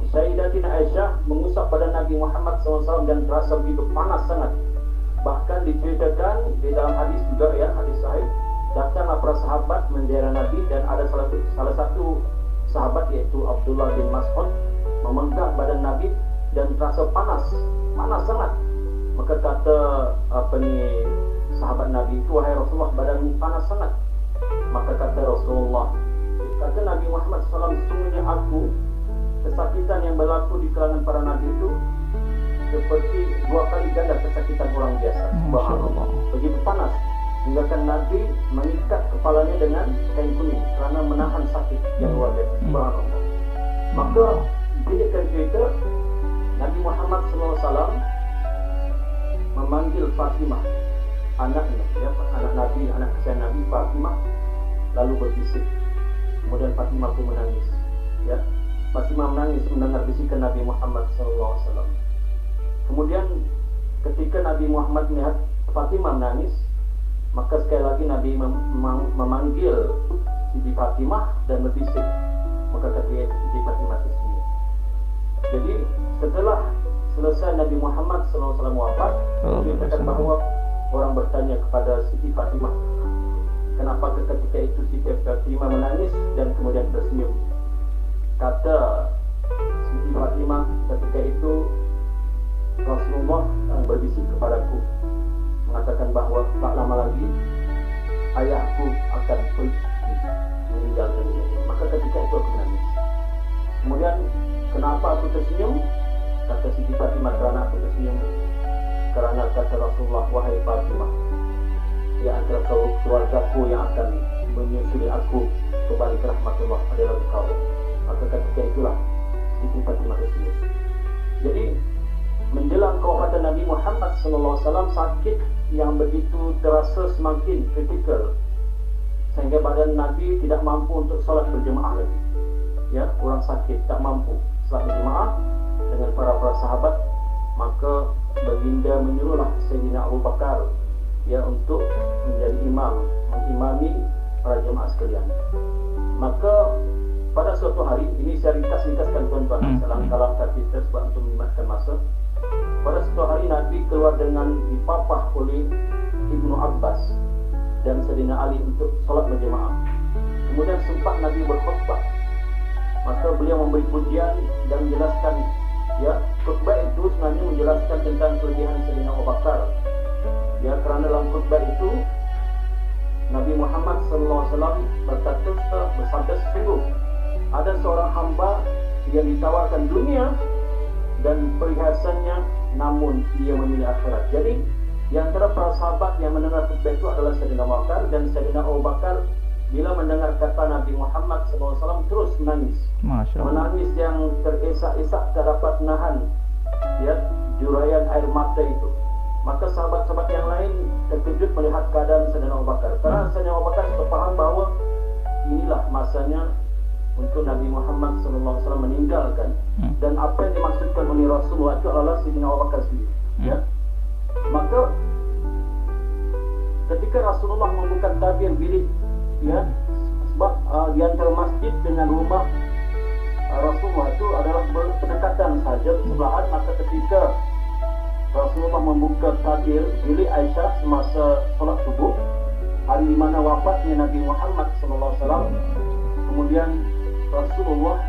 Sayyidatina Aisyah mengusap pada Nabi Muhammad SAW dan terasa begitu panas sangat. Bahkan diceritakan di dalam hadis juga ya, hadis sahih, datanglah para sahabat menziarah Nabi dan ada salah satu sahabat yaitu Abdullah bin Mas'ud memegang badan Nabi dan terasa panas sangat. Maka kata sahabat Nabi itu, wahai Rasulullah, badanmu panas sangat. Maka kata Rasulullah, kata Nabi Muhammad SAW, sesungguhnya aku, kesakitan yang berlaku di kalangan para Nabi itu seperti 2 kali ganda kesakitan orang biasa. Subhanallah, begitu panas hingga kan Nabi mengikat kepalanya dengan kain kuning kerana menahan sakit yang luar biasa. Subhanallah. Maka dilihatkan cerita Nabi Muhammad SAW memanggil Fatimah, anaknya ya, anak Nabi, anak kesayangan Nabi, Fatimah, lalu berbisik. Kemudian Fatimah pun menangis ya. Fatimah menangis mendengar bisikan Nabi Muhammad SAW. Kemudian ketika Nabi Muhammad melihat Fatimah menangis, maka sekali lagi Nabi memanggil Siti Fatimah dan berbisik. Maka ketika itu Siti Fatimah tersenyum. Jadi setelah selesai Nabi Muhammad SAW wafat, dikatakan bahawa orang bertanya kepada Siti Fatimah, kenapa ketika itu Siti Fatimah menangis dan kemudian tersenyum? Kata Siti Fatimah, ketika itu Rasulullah berbisik kepadaku, mengatakan bahawa tak lama lagi ayahku akan pergi meninggalkan dunia ini. Maka ketika itu aku menangis. Kemudian kenapa aku tersenyum? Kata Siti Fatimah, kerana aku tersenyum kerana kata Rasulullah, wahai Fatimah, di antara keluargaku yang akan menyusuli aku kembali ke rahmatullah adalah engkau. Maka ketika itulah Siti Fatimah tersebut. Jadi menjelang kewafatan Nabi Muhammad SAW, sakit yang begitu terasa semakin kritikal sehingga badan Nabi tidak mampu untuk solat berjemaah lagi. Ya, orang sakit tak mampu solat berjemaah dengan para sahabat, maka baginda menyuruhlah Sayyidina Abu Bakar ya untuk menjadi imam, mengimami para jemaah sekalian. Maka pada suatu hari, ini saya ringkas-ringkaskan tuan-tuan, langkah-langkah kita sebab untuk menyempatkan masa. Pada suatu hari Nabi keluar dengan dipapah oleh Ibnu Abbas dan Sayyidina Ali untuk solat berjemaah. Kemudian sempat Nabi berkhutbah, maka beliau memberi pujian dan menjelaskan, ya, khutbah itu sebenarnya menjelaskan tentang kelebihan Sayyidina Abu Bakar. Ya, kerana dalam khutbah itu Nabi Muhammad SAW berkata, bersabda, sungguh ada seorang hamba yang ditawarkan dunia dan perhiasannya, namun ia memilih akhirat. Jadi di antara para sahabat yang mendengar khutbah itu adalah Sayyidina Abu Bakar, dan Sayyidina Abu Bakar bila mendengar kata Nabi Muhammad SAW terus menangis. Menangis yang terisak-isak, tak dapat menahan ya juraian air mata itu. Maka sahabat-sahabat yang lain terkejut melihat keadaan Sayyidina Abu Bakar, karena Sayyidina Abu Bakar sudah faham bahawa inilah masanya untuk Nabi Muhammad SAW meninggalkan, dan apa yang dimaksudkan oleh Rasulullah itu adalah Sayyidina Abu Bakar sendiri. Ya, maka ketika Rasulullah membuka tabir bilik, ya, sebab di antara masjid dengan rumah Rasulullah itu adalah berdekatan saja, sebelahan. Maka ketika Rasulullah membuka tabir bilik Aisyah semasa solat subuh, hari di mana wafatnya Nabi Muhammad SAW, kemudian Rasulullah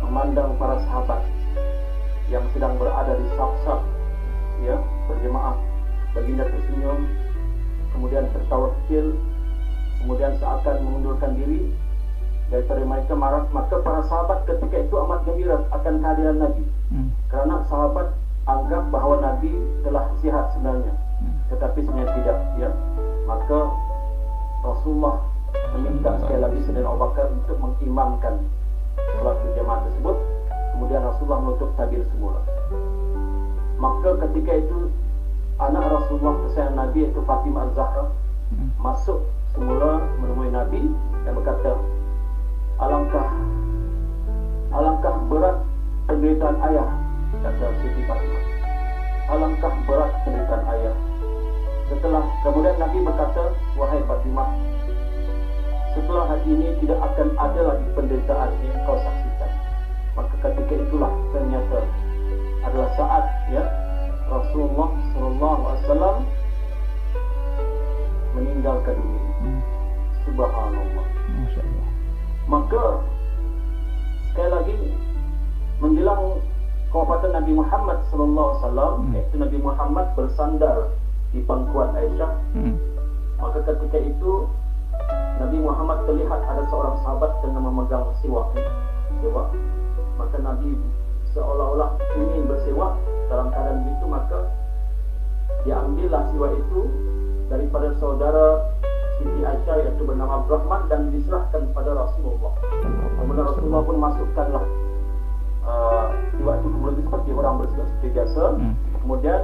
memandang para sahabat yang sedang berada di saf-saf, ya, berjemaah. Baginda tersenyum, kemudian tertawa kecil, kemudian seakan mengundurkan diri daripada mereka marah. Maka para sahabat ketika itu amat gembira akan kehadiran Nabi, kerana sahabat anggap bahawa Nabi telah sihat sebenarnya, tetapi sebenarnya tidak. Ya, maka Rasulullah meminta sekali lagi Sayyidina Abu Bakar untuk mengimamkan solat berjemaah tersebut. Kemudian Rasulullah menutup tabir semula. Maka ketika itu anak Rasulullah kesayangan Nabi, iaitu Fatimah Az-Zahra, masuk semula menemui Nabi dan berkata, alangkah berat penderitaan ayah, kata Siti Fatimah. Alangkah berat penderitaan ayah. Setelah kemudian Nabi berkata, wahai Fatimah, setelah hari ini tidak akan ada lagi penderitaan yang kau saksikan. Maka ketika itulah ternyata adalah saat, ya, Rasulullah SAW meninggalkan dunia. Subhanallah. Maka sekali lagi menjelang kewafatan Nabi Muhammad SAW, iaitu Nabi Muhammad bersandar di pangkuan Aisyah. Maka ketika itu Nabi Muhammad terlihat ada seorang sahabat tengah memegang siwak. Maka Nabi seolah-olah ingin bersiwak. Dalam keadaan begitu, maka diambillah siwak itu daripada saudara Siti Aisyah, iaitu bernama Abdurrahman, dan diserahkan pada Rasulullah. Kemudian Rasulullah pun masukkanlah siwak itu ke mulut seperti orang bersiwak seperti biasa. Kemudian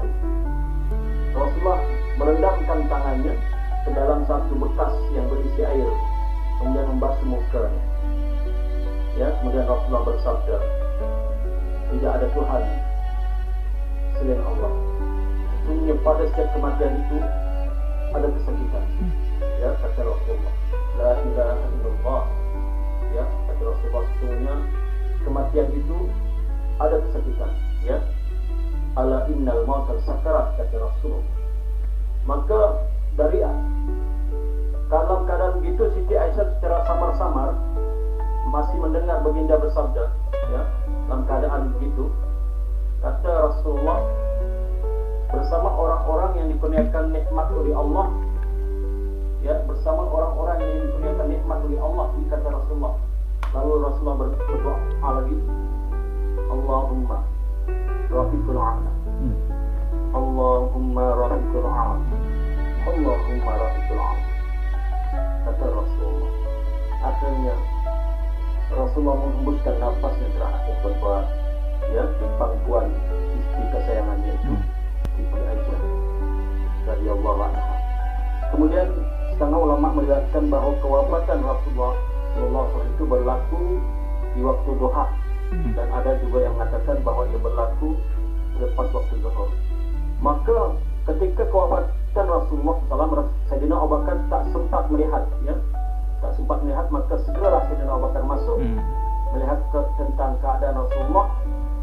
Rasulullah merendamkan tangannya ke dalam satu bekas yang berisi air, kemudian membasuh mukanya. Ya, kemudian Rasulullah bersabda, tidak ada Tuhan selain Allah. Sesungguhnya pada setiap kematian itu ada kesakitan. Ya, kata Rasulullah, la ilaha illallah. Ya, kata Rasulullah, sesungguhnya kematian itu ada kesakitan. Ya, ala innal mautal sakarat, kata Rasulullah. Maka dari dalam keadaan begitu, Siti Aisyah secara samar-samar masih mendengar baginda bersabda, ya, dalam keadaan begitu kata Rasulullah, bersama orang-orang yang dikurniakan nikmat oleh Allah, ya, bersama orang-orang yang dikurniakan nikmat oleh Allah, kata Rasulullah. Lalu Rasulullah berdoa lagi, Allahumma rafiqul a'la, Allah Allahumma rafiqul a'la, Allahumma rafiqul a'la. Kata Rasulullah. Akhirnya Rasulullah menghembuskan nafasnya terakhir berbuat, ya, di pangkuan istri kesayangannya itu, Siti Aisyah radhiyallahu anha. Kemudian setengah ulama melihatkan bahawa kewafatan Rasulullah sallallahu alaihi wasallam itu berlaku di waktu duha, dan ada juga yang mengatakan bahawa ia berlaku lepas waktu zuhur. Maka ketika kewafatan Rasulullah SAW, Sayyidina Abu Bakar tak sempat melihat, ya, tak sempat melihat, maka segeralah Sayyidina Abu Bakar masuk melihat tentang keadaan Rasulullah.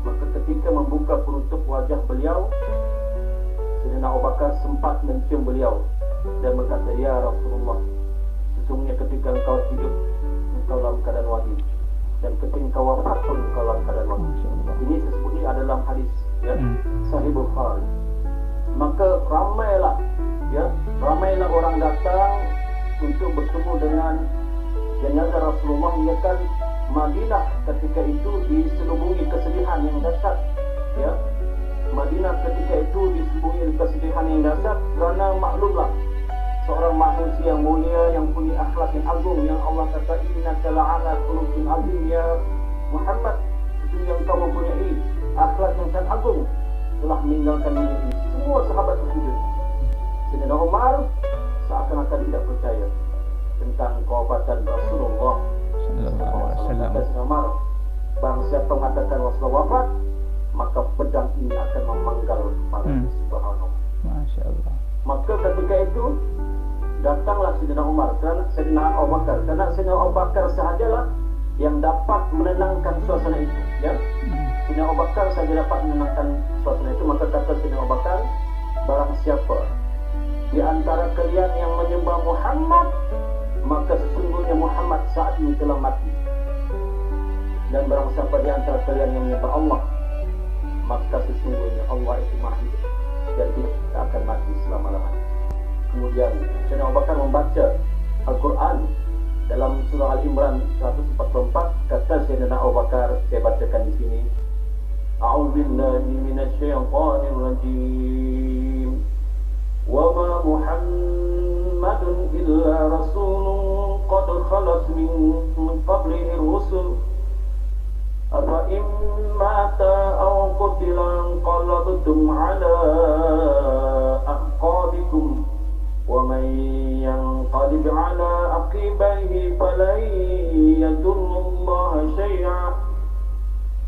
Maka ketika membuka penutup wajah beliau, Sayyidina Abu Bakar sempat mencium beliau dan berkata, ya Rasulullah, sesungguhnya ketika engkau hidup, engkau dalam keadaan wahid, dan ketika engkau wafat pun engkau dalam keadaan wahid. Ini sesungguhnya adalah hadis, ya, Sahih Bukhari. Maka ramailah, ya, ramailah orang datang untuk bertemu dengan jenazah Rasulullah, hingga kan Madinah ketika itu diselubungi kesedihan yang dahsyat, ya. Madinah ketika itu diselubungi kesedihan yang dahsyat, kerana maklumlah seorang manusia yang mulia, yang punya akhlak yang agung, yang Allah kata innaka la'ala khuluqin azim ya Muhammad, itu yang kau mempunyai akhlak yang sangat agung, telah meninggalkan dunia ini. Semua sahabat tersujud. Sayyidina Umar seakan-akan tidak percaya tentang kewafatan Rasulullah sallallahu alaihi wasallam. Sayyidina Umar, barang siapa mengatakan Rasulullah wafat, maka pedang ini akan memanggal kepala. Subhanallah. Masya Allah. Maka ketika itu datanglah Sayyidina Umar, kerana Sayyidina Abu Bakar, kerana Sayyidina Abu Bakar sahajalah yang dapat menenangkan suasana itu, ya. Sayyidina Abu Bakar saja dapat menenangkan suasana itu. Maka kata Sayyidina Abu Bakar, barang siapa di antara kalian yang menyembah Muhammad, maka sesungguhnya Muhammad saat ini telah mati. Dan barang siapa di antara kalian yang menyembah Allah, maka sesungguhnya Allah itu maha hidup dan tidak akan mati selama-lamanya. Kemudian Sayyidina Abu Bakar membaca Al-Quran dalam surah Al-Imran 144. Kata Sayyidina Abu Bakar, saya bacakan di sini, A'udzubillahi minasyaitonir rajim. Wa ma Muhammadun illa rasulun qad khalat min qablihi rusul. Afa immata aw qutila qalabtum ala aqabikum wa man yanqalib ala aqibaihi falan yadurrullaha syai'a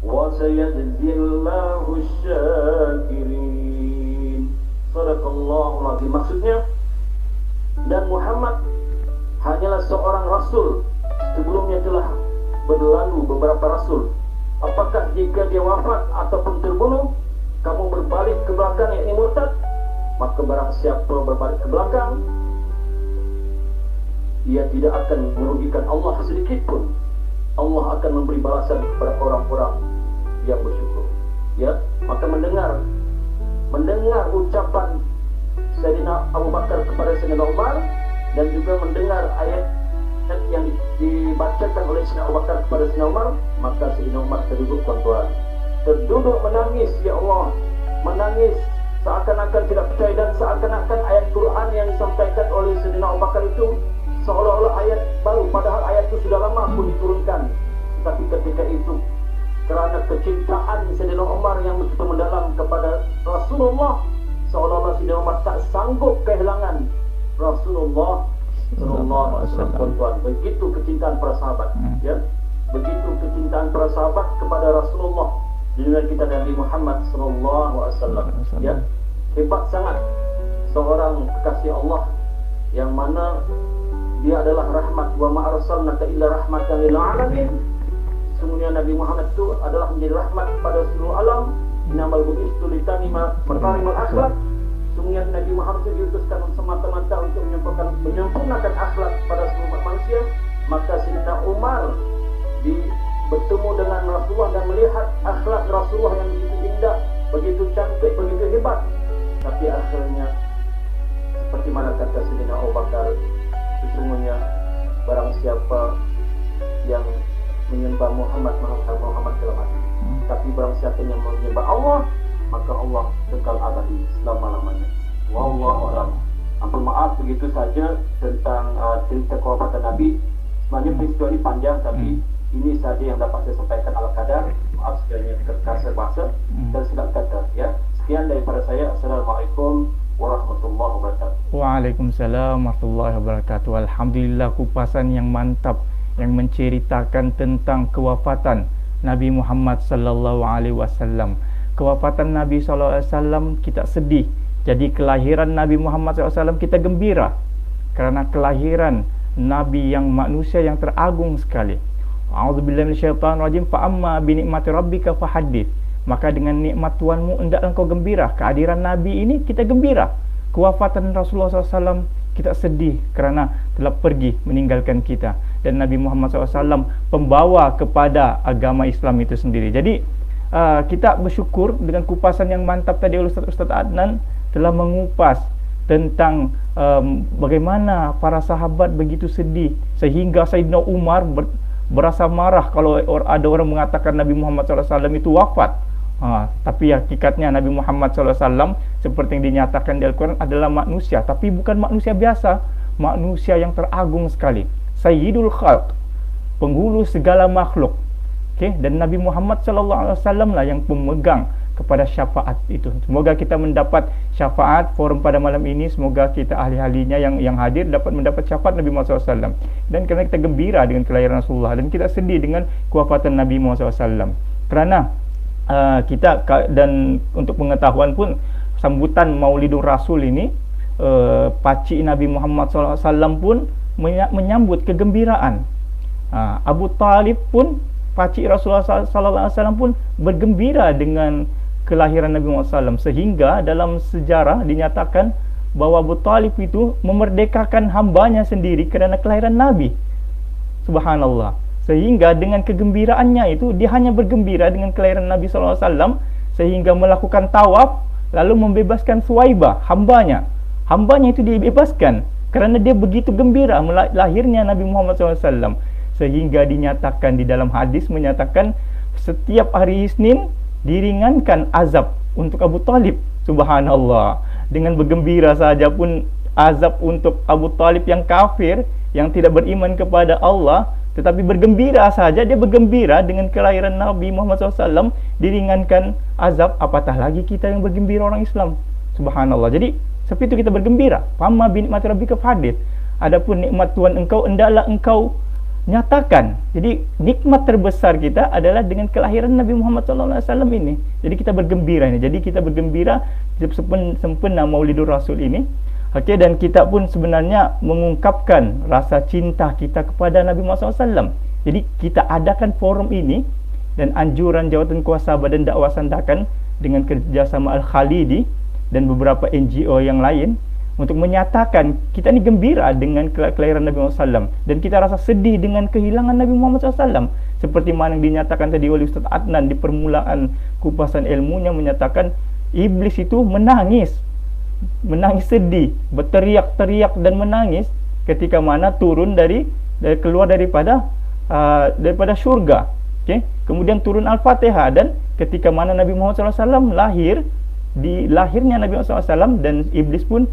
wa sayajzillahu asy-syakirin. Sadaqallahul azim. Maksudnya, dan Muhammad hanyalah seorang rasul, sebelumnya telah berlalu beberapa rasul. Apakah jika dia wafat ataupun terbunuh, kamu berbalik ke belakang, yakni murtad? Maka barang siapa berbalik ke belakang, ia tidak akan merugikan Allah sedikit pun. Allah akan memberi balasan kepada orang-orang yang bersyukur, ya. Maka mendengar ucapan Sayyidina Abu Bakar kepada Sayyidina Umar, dan juga mendengar ayat yang dibacakan oleh Sayyidina Abu Bakar kepada Sayyidina Umar, maka Sayyidina Umar terduduk, tuan-tuan, terduduk menangis, ya Allah, menangis seakan-akan tidak percaya, dan seakan-akan ayat Quran yang disampaikan oleh Sayyidina Abu Bakar itu seolah-olah ayat baru, padahal ayat itu sudah lama pun diturunkan. Tapi ketika itu, kerana kecintaan Sayyidina Umar yang begitu mendalam kepada Rasulullah, seolah-olah Sayyidina Umar tak sanggup kehilangan Rasulullah sallallahu alaihi wasallam. Tuan-tuan, begitu kecintaan para sahabat, ya. Begitu kecintaan para sahabat kepada Rasulullah, junjungan kita Nabi Muhammad sallallahu alaihi wasallam, ya. Hebat sangat seorang kekasih Allah yang mana dia adalah rahmat, wa ma arsalnaka illa rahmatan lil alamin. Sesungguhnya Nabi Muhammad itu adalah menjadi rahmat kepada seluruh alam. Innamal bu'istu litamima makarimal akhlak. Sesungguhnya Nabi Muhammad itu diutuskan semata-mata untuk menyempurnakan akhlak pada seluruh manusia. Maka Sayyidina Umar bertemu dengan Rasulullah dan melihat akhlak Rasulullah yang begitu indah, begitu cantik, begitu hebat. Tapi akhirnya, seperti mana kata Sayyidina Abu Bakar, sesungguhnya barang siapa yang menyembah Muhammad, maka Muhammad telah mati. Tapi barang siapa yang menyembah Allah, maka Allah kekal abadi selama-lamanya. Wallahu a'lam. Ampun maaf, begitu saja tentang cerita kewafatan Nabi. Sebenarnya peristiwa ini panjang, tapi ini saja yang dapat saya sampaikan ala kadar. Maaf sekiranya terkasar bahasa dan silap kata. Ya, sekian daripada saya. Assalamualaikum warahmatullahi wabarakatuh. Waalaikumsalam warahmatullahi wabarakatuh. Alhamdulillah, kupasan yang mantap yang menceritakan tentang kewafatan Nabi Muhammad sallallahu alaihi wasallam. Kewafatan Nabi sallallahu alaihi wasallam kita sedih. Jadi kelahiran Nabi Muhammad sallallahu alaihi wasallam kita gembira kerana kelahiran Nabi yang manusia yang teragung sekali. A'udzubillahi minasyaitonirrajim. Fa amma bi ni'mati rabbika fahaddits. Maka dengan nikmat Tuhanmu hendaklah kau gembira. Kehadiran Nabi ini kita gembira. Kewafatan Rasulullah SAW kita sedih kerana telah pergi meninggalkan kita. Dan Nabi Muhammad SAW pembawa kepada agama Islam itu sendiri. Jadi kita bersyukur dengan kupasan yang mantap tadi oleh Ustaz Adnan telah mengupas tentang bagaimana para sahabat begitu sedih sehingga Sayyidina Umar berasa marah kalau ada orang mengatakan Nabi Muhammad SAW itu wafat. Tapi hakikatnya Nabi Muhammad SAW seperti yang dinyatakan di Al-Quran adalah manusia, tapi bukan manusia biasa, manusia yang teragung sekali, Sayyidul Khalq, penghulu segala makhluk. Dan Nabi Muhammad SAW lah yang pemegang kepada syafaat itu. Semoga kita mendapat syafaat forum pada malam ini. Semoga kita ahli-ahlinya yang hadir dapat mendapat syafaat Nabi Muhammad SAW. Dan kerana kita gembira dengan kelahiran Rasulullah, dan kita sedih dengan kewafatan Nabi Muhammad SAW. Kerana kita, dan untuk pengetahuan pun, sambutan Maulidur Rasul ini, pakcik Nabi Muhammad SAW pun menyambut kegembiraan. Abu Talib pun, pakcik Rasulullah SAW pun bergembira dengan kelahiran Nabi Muhammad SAW. Sehingga dalam sejarah dinyatakan bahawa Abu Talib itu memerdekakan hambanya sendiri kerana kelahiran Nabi. Subhanallah. Sehingga dengan kegembiraannya itu, dia hanya bergembira dengan kelahiran Nabi SAW, sehingga melakukan tawaf, lalu membebaskan Suwaibah, hambanya. Hambanya itu dibebaskan kerana dia begitu gembira lahirnya Nabi Muhammad SAW. Sehingga dinyatakan di dalam hadis, menyatakan setiap hari Isnin diringankan azab untuk Abu Talib. Subhanallah. Dengan bergembira saja pun azab untuk Abu Talib yang kafir, yang tidak beriman kepada Allah, tetapi bergembira saja, dia bergembira dengan kelahiran Nabi Muhammad SAW, diringankan azab, apatah lagi kita yang bergembira orang Islam. Subhanallah. Jadi seperti itu kita bergembira. Fama bi nikmati rabbika fahaddits. Adapun nikmat Tuhan engkau, hendaklah engkau nyatakan. Jadi nikmat terbesar kita adalah dengan kelahiran Nabi Muhammad SAW ini. Jadi kita bergembira ini. Jadi kita bergembira sempena Maulidur Rasul ini. Dan kita pun sebenarnya mengungkapkan rasa cinta kita kepada Nabi Muhammad SAW. Jadi kita adakan forum ini dan anjuran Jawatan Kuasa Badan Dakwah Sandakan dengan kerjasama Al-Khalidi dan beberapa NGO yang lain untuk menyatakan kita ni gembira dengan kelahiran Nabi Muhammad SAW, dan kita rasa sedih dengan kehilangan Nabi Muhammad SAW. Seperti mana yang dinyatakan tadi oleh Ustaz Adnan di permulaan kupasan ilmunya, menyatakan iblis itu menangis sedih, berteriak-teriak dan menangis ketika mana turun keluar daripada syurga. Kemudian turun Al-Fatihah, dan ketika mana Nabi Muhammad SAW lahir, di lahirnya Nabi Muhammad SAW, dan iblis pun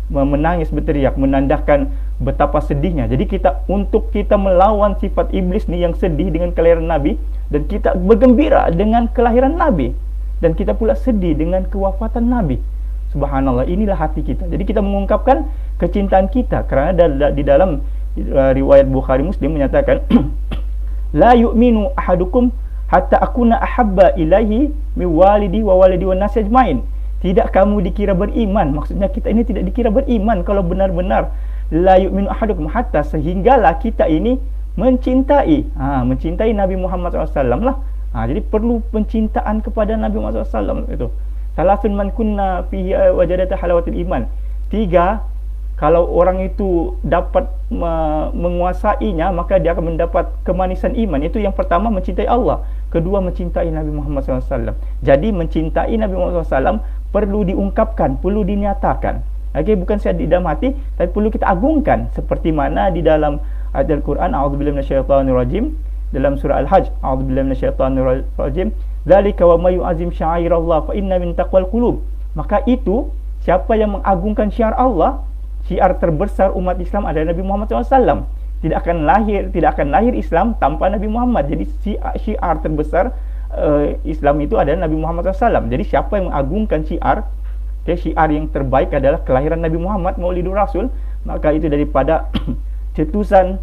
menangis berteriak, menandakan betapa sedihnya. Jadi untuk kita melawan sifat iblis ni yang sedih dengan kelahiran Nabi, dan kita bergembira dengan kelahiran Nabi, dan kita pula sedih dengan kewafatan Nabi. Subhanallah, inilah hati kita. Jadi kita mengungkapkan kecintaan kita kerana di dalam riwayat Bukhari Muslim menyatakan la yu'minu ahadukum hatta akuna ahabba ilaihi min walidi wa walidi wan nas ajmain. Tidak kamu dikira beriman, maksudnya kita ini tidak dikira beriman kalau benar-benar la yu'minu ahadukum hatta, sehinggalah kita ini mencintai Nabi Muhammad SAW lah. Jadi perlu pencintaan kepada Nabi Muhammad SAW itu. Salasun man kunna fihi wajadata halawatul iman. 3, kalau orang itu dapat menguasainya, maka dia akan mendapat kemanisan iman. Itu yang pertama, mencintai Allah. Kedua, mencintai Nabi Muhammad SAW. Jadi mencintai Nabi Muhammad SAW perlu diungkapkan, perlu dinyatakan. Bukan saja di dalam hati, tapi perlu kita agungkan. Seperti mana di dalam ayat Al-Quran, a'udzubillahi minasyaitonirrajim, dalam surah Al-Hajj, a'udzubillahi minasyaitonirrajim, Zalika wa may yu'azzim sya'airallah fa inna min taqwal qulub. Maka itu, siapa yang mengagungkan syiar Allah, syiar terbesar umat Islam adalah Nabi Muhammad SAW. Tidak akan lahir Islam tanpa Nabi Muhammad. Jadi syiar terbesar Islam itu adalah Nabi Muhammad SAW. Jadi siapa yang mengagungkan syiar, syiar yang terbaik adalah kelahiran Nabi Muhammad, Maulidur Rasul, maka itu daripada cetusan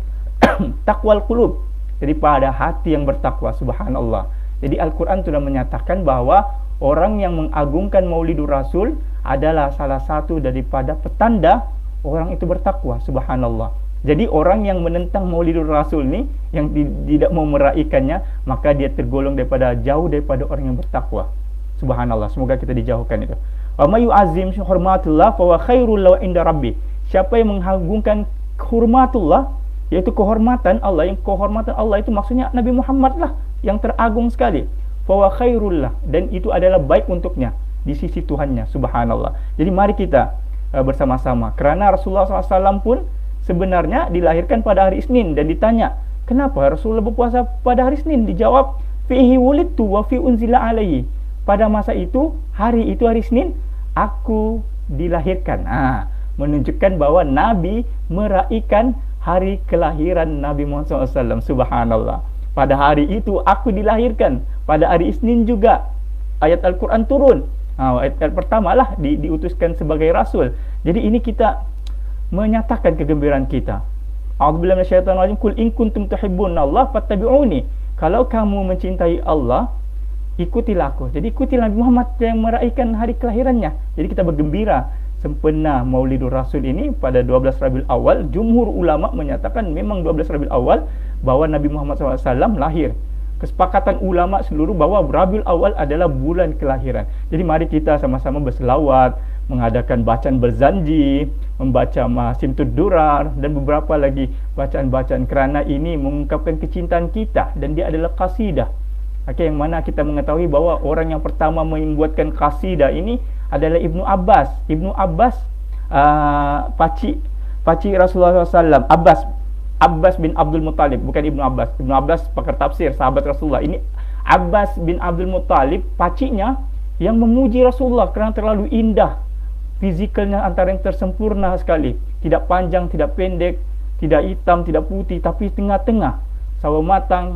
takwal qulub, daripada hati yang bertakwa. Subhanallah. Jadi Al-Quran sudah menyatakan bahwa orang yang mengagungkan Maulidur Rasul adalah salah satu daripada petanda orang itu bertakwa. Subhanallah. Jadi orang yang menentang Maulidur Rasul ni, yang tidak mau meraihkannya, maka dia tergolong jauh daripada orang yang bertakwa. Subhanallah. Semoga kita dijauhkan itu. Wa may yu'azzim hurmatullah fa huwa khairul lahu inda rabbih. Siapa yang mengagungkan hurmatullah, yaitu kehormatan Allah, yang kehormatan Allah itu maksudnya Nabi Muhammad lah yang teragung sekali. Fa huwa khairul lah, dan itu adalah baik untuknya di sisi Tuhannya. Subhanallah. Jadi mari kita bersama-sama, kerana Rasulullah SAW pun sebenarnya dilahirkan pada hari Isnin, dan ditanya, kenapa Rasulullah berpuasa pada hari Isnin? Dijawab, fihi wulidtu wa fi unzila alaihi. Pada masa itu, hari Isnin, aku dilahirkan. Menunjukkan bahwa Nabi meraihkan hari kelahiran Nabi Muhammad SAW. Subhanallah. Pada hari itu aku dilahirkan. Pada hari Isnin juga ayat Al-Quran turun. Ayat pertama lah diutuskan sebagai Rasul. Jadi ini kita menyatakan kegembiraan kita. A'udzubillahi minasyaitonir rajim. Qul in kuntum tuhibbunallaha fattabi'uni. Kalau kamu mencintai Allah, ikutilah aku. Jadi ikutilah Nabi Muhammad yang meraihkan hari kelahirannya. Jadi kita bergembira sempena Maulidur Rasul ini pada 12 Rabiul Awal. Jumhur ulama menyatakan memang 12 Rabiul Awal bahwa Nabi Muhammad SAW lahir. Kesepakatan ulama seluruh bahwa Rabiul Awal adalah bulan kelahiran. Jadi mari kita sama-sama berselawat, mengadakan bacaan berzanji, membaca Masimtud Durar, dan beberapa lagi bacaan-bacaan, kerana ini mengungkapkan kecintaan kita, dan dia adalah qasidah. Yang mana kita mengetahui bahwa orang yang pertama membuatkan qasidah ini adalah Ibnu Abbas. Ibnu Abbas, pakcik Rasulullah SAW. Abbas bin Abdul Muttalib, bukan Ibnu Abbas. Ibnu Abbas pakar tafsir, sahabat Rasulullah. Ini Abbas bin Abdul Muttalib, pakciknya yang memuji Rasulullah kerana terlalu indah. Fizikalnya antara yang tersempurna sekali. Tidak panjang, tidak pendek, tidak hitam, tidak putih, tapi tengah-tengah. Sawo matang,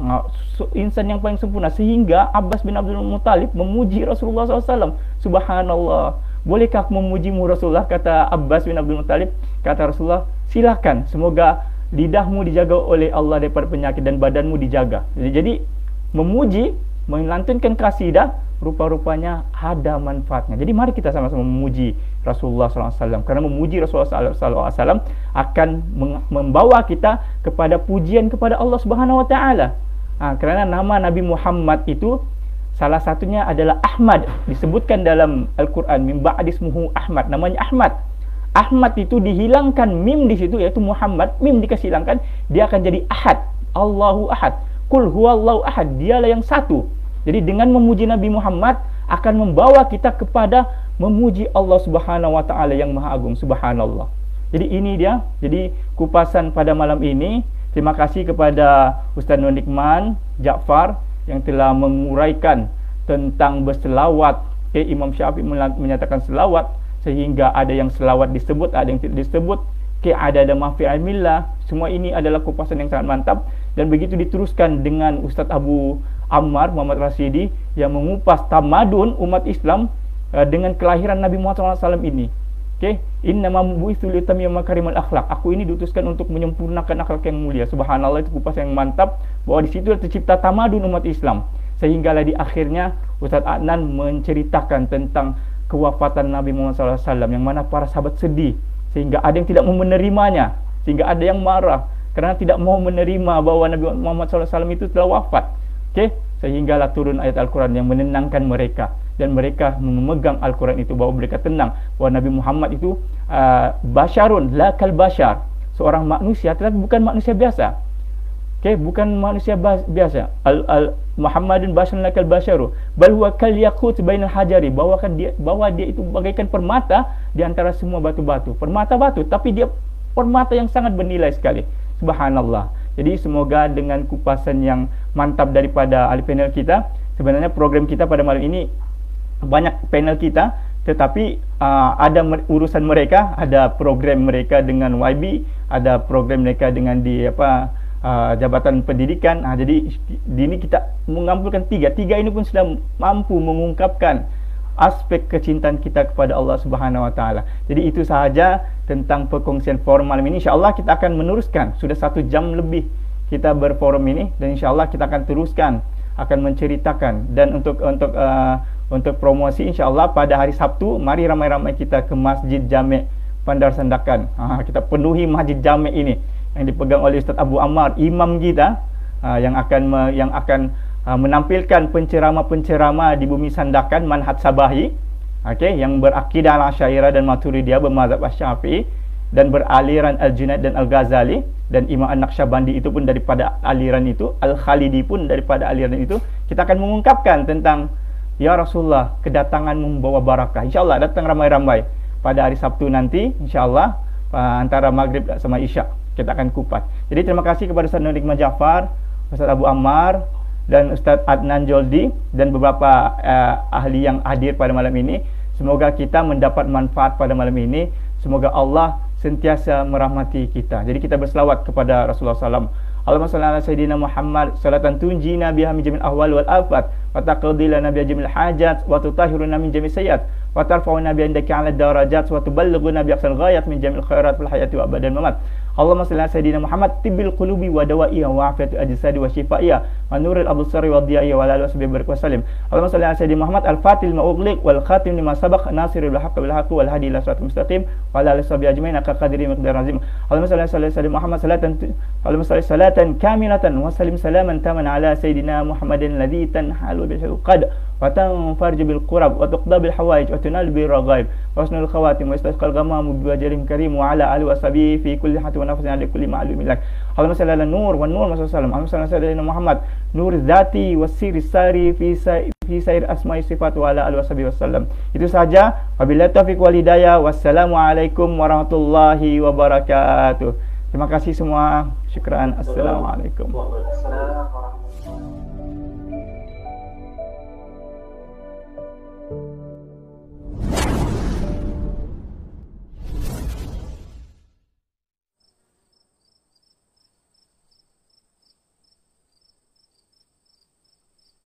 insan yang paling sempurna. Sehingga Abbas bin Abdul Muttalib memuji Rasulullah SAW. Subhanallah. Bolehkah aku memujimu Rasulullah? Kata Abbas bin Abdul Muttalib. Kata Rasulullah, silakan. Semoga lidahmu dijaga oleh Allah daripada penyakit dan badanmu dijaga. Jadi memuji, melantunkan kasidah, rupa-rupanya ada manfaatnya. Jadi mari kita sama-sama memuji Rasulullah SAW. Kerana memuji Rasulullah SAW akan membawa kita kepada pujian kepada Allah Subhanahu Wa Taala. Kerana nama Nabi Muhammad itu salah satunya adalah Ahmad. Disebutkan dalam Al-Quran, min ba'di ismuhu Ahmad. Namanya Ahmad. Ahmad itu dihilangkan mim di situ, iaitu Muhammad. Mim dikasih hilangkan, dia akan jadi Ahad. Allahu Ahad. Qul huwallahu ahad. Dialah yang satu. Jadi dengan memuji Nabi Muhammad akan membawa kita kepada memuji Allah Subhanahu Wa Taala yang Maha Agung. Subhanallah. Jadi ini dia. Jadi kupasan pada malam ini. Terima kasih kepada Ustaz Nur Nikman Jaafar yang telah menguraikan tentang berselawat. Imam Syafi'i menyatakan selawat, sehingga ada yang selawat disebut, ada yang tidak disebut. Ada mafi ilmillah. Semua ini adalah kupasan yang sangat mantap, dan begitu diteruskan dengan Ustaz Abu Ammar Muhammad Rasidi yang mengupas tamadun umat Islam dengan kelahiran Nabi Muhammad SAW ini. Innama bu'itsu litammima makarimal akhlak. Aku ini diutuskan untuk menyempurnakan akhlak yang mulia. Subhanallah, itu kupasan yang mantap, bahwa di situ tercipta tamadun umat Islam. Sehinggalah di akhirnya Ustaz Adnan menceritakan tentang kewafatan Nabi Muhammad SAW, yang mana para sahabat sedih, sehingga ada yang tidak mau menerimanya, sehingga ada yang marah kerana tidak mau menerima bahawa Nabi Muhammad SAW itu telah wafat. Sehinggalah turun ayat Al-Quran yang menenangkan mereka, dan mereka memegang Al-Quran itu, bahawa mereka tenang bahawa Nabi Muhammad itu basyarun la kal basyar, seorang manusia tetapi bukan manusia biasa. Bukan manusia biasa. Muhammadun basyarun la kal basyaru bal huwa kal yaqut bainal hajari, bahawa dia itu bagaikan permata di antara semua batu-batu. Permata batu, tapi dia permata yang sangat bernilai sekali. Subhanallah. Jadi semoga dengan kupasan yang mantap daripada ahli panel kita, sebenarnya program kita pada malam ini banyak panel kita, tetapi ada urusan mereka, ada program mereka dengan YB, ada program mereka dengan di Jabatan Pendidikan. Jadi di ini kita mengumpulkan tiga ini pun sudah mampu mengungkapkan aspek kecintaan kita kepada Allah Subhanahu Wa Taala. Jadi itu sahaja tentang perkongsian forum malam ini. InsyaAllah kita akan meneruskan. Sudah 1 jam lebih kita berforum ini, dan InsyaAllah kita akan teruskan, akan menceritakan. Dan untuk promosi, InsyaAllah pada hari Sabtu, mari ramai-ramai kita ke Masjid Jami' Bandar Sandakan. Kita penuhi Masjid Jami' ini yang dipegang oleh Ustaz Abu Ammar, imam kita, yang akan menampilkan penceramah-penceramah di bumi Sandakan, manhaj Sabahi, yang berakidah Al-Asy'ariyah dan Maturidiyah, bermazhab Asy-Syafi'i, dan beraliran Al-Junaid dan Al-Ghazali, dan Imam An-Naqsyabandi itu pun daripada aliran itu, Al-Khalidi pun daripada aliran itu. Kita akan mengungkapkan tentang, ya Rasulullah, kedatangan membawa barakah. InsyaAllah datang ramai-ramai pada hari Sabtu nanti, InsyaAllah antara Maghrib sama Isya kita akan kupas. Jadi terima kasih kepada Ustaz Nur Hikmah Jaafar, Ustaz Abu Ammar, dan Ustaz Adnan Joldi, dan beberapa ahli yang hadir pada malam ini. Semoga kita mendapat manfaat pada malam ini. Semoga Allah sentiasa merahmati kita. Jadi kita berselawat kepada Rasulullah SAW. Allahumma salli ala Sayyidina Muhammad salatan tunjina biha min jamil ahwal wal afat, wa taqdi lana biha jamil hajat, wa tutahhiruna min jamil sayyiat, wa tarfa'una bi indaka 'ala darajat, wa tuballighuna bi aqsal ghayat min jamil khairat fil hayati wa abadan mamat. Allahumma salli ala Sayyidina Muhammad tibbil qulubi wa dawa'iha wa afiyatil ajsadi wa shifaiha wa nuril absari wa dhiya'iha wa ala alihi wa sallim. Allahumma salli ala Sayyidina Muhammad al-fatil ma ughliq wal khatim lima sabaq nasirul haqqi bil haqqi wal hadi ila siratal mustaqim wa ala alihi wa ajmain ka qadri miqdar azim. Allahumma salli ala Sayyidina Muhammad salatan kamilatan wa sallim salaman taman ala Sayyidina Muhammadin alladhi tanhalu bil qad wa tanfarju bil qurab wa tuqda bil hawaij wa tunal bil raghaib wa husnul khawatim wa istasqal ghamam bi wajhin karim wa ala alihi wa sahbihi fi kulli hatin wa nafsin ala kulli ma'lumin lak. Allahumma salli ala nur wa nur Allahumma salli ala Sayyidina Muhammad nur dzati was sirri sari fi sair asma'i sifat wa ala alihi wa sahbihi wasallam. Itu saja. Wabillahi taufiq wal hidayah. Wassalamualaikum warahmatullahi wabarakatuh. Terima kasih semua. Syukran. Assalamualaikum. Waalaikumsalam warahmatullahi wabarakatuh.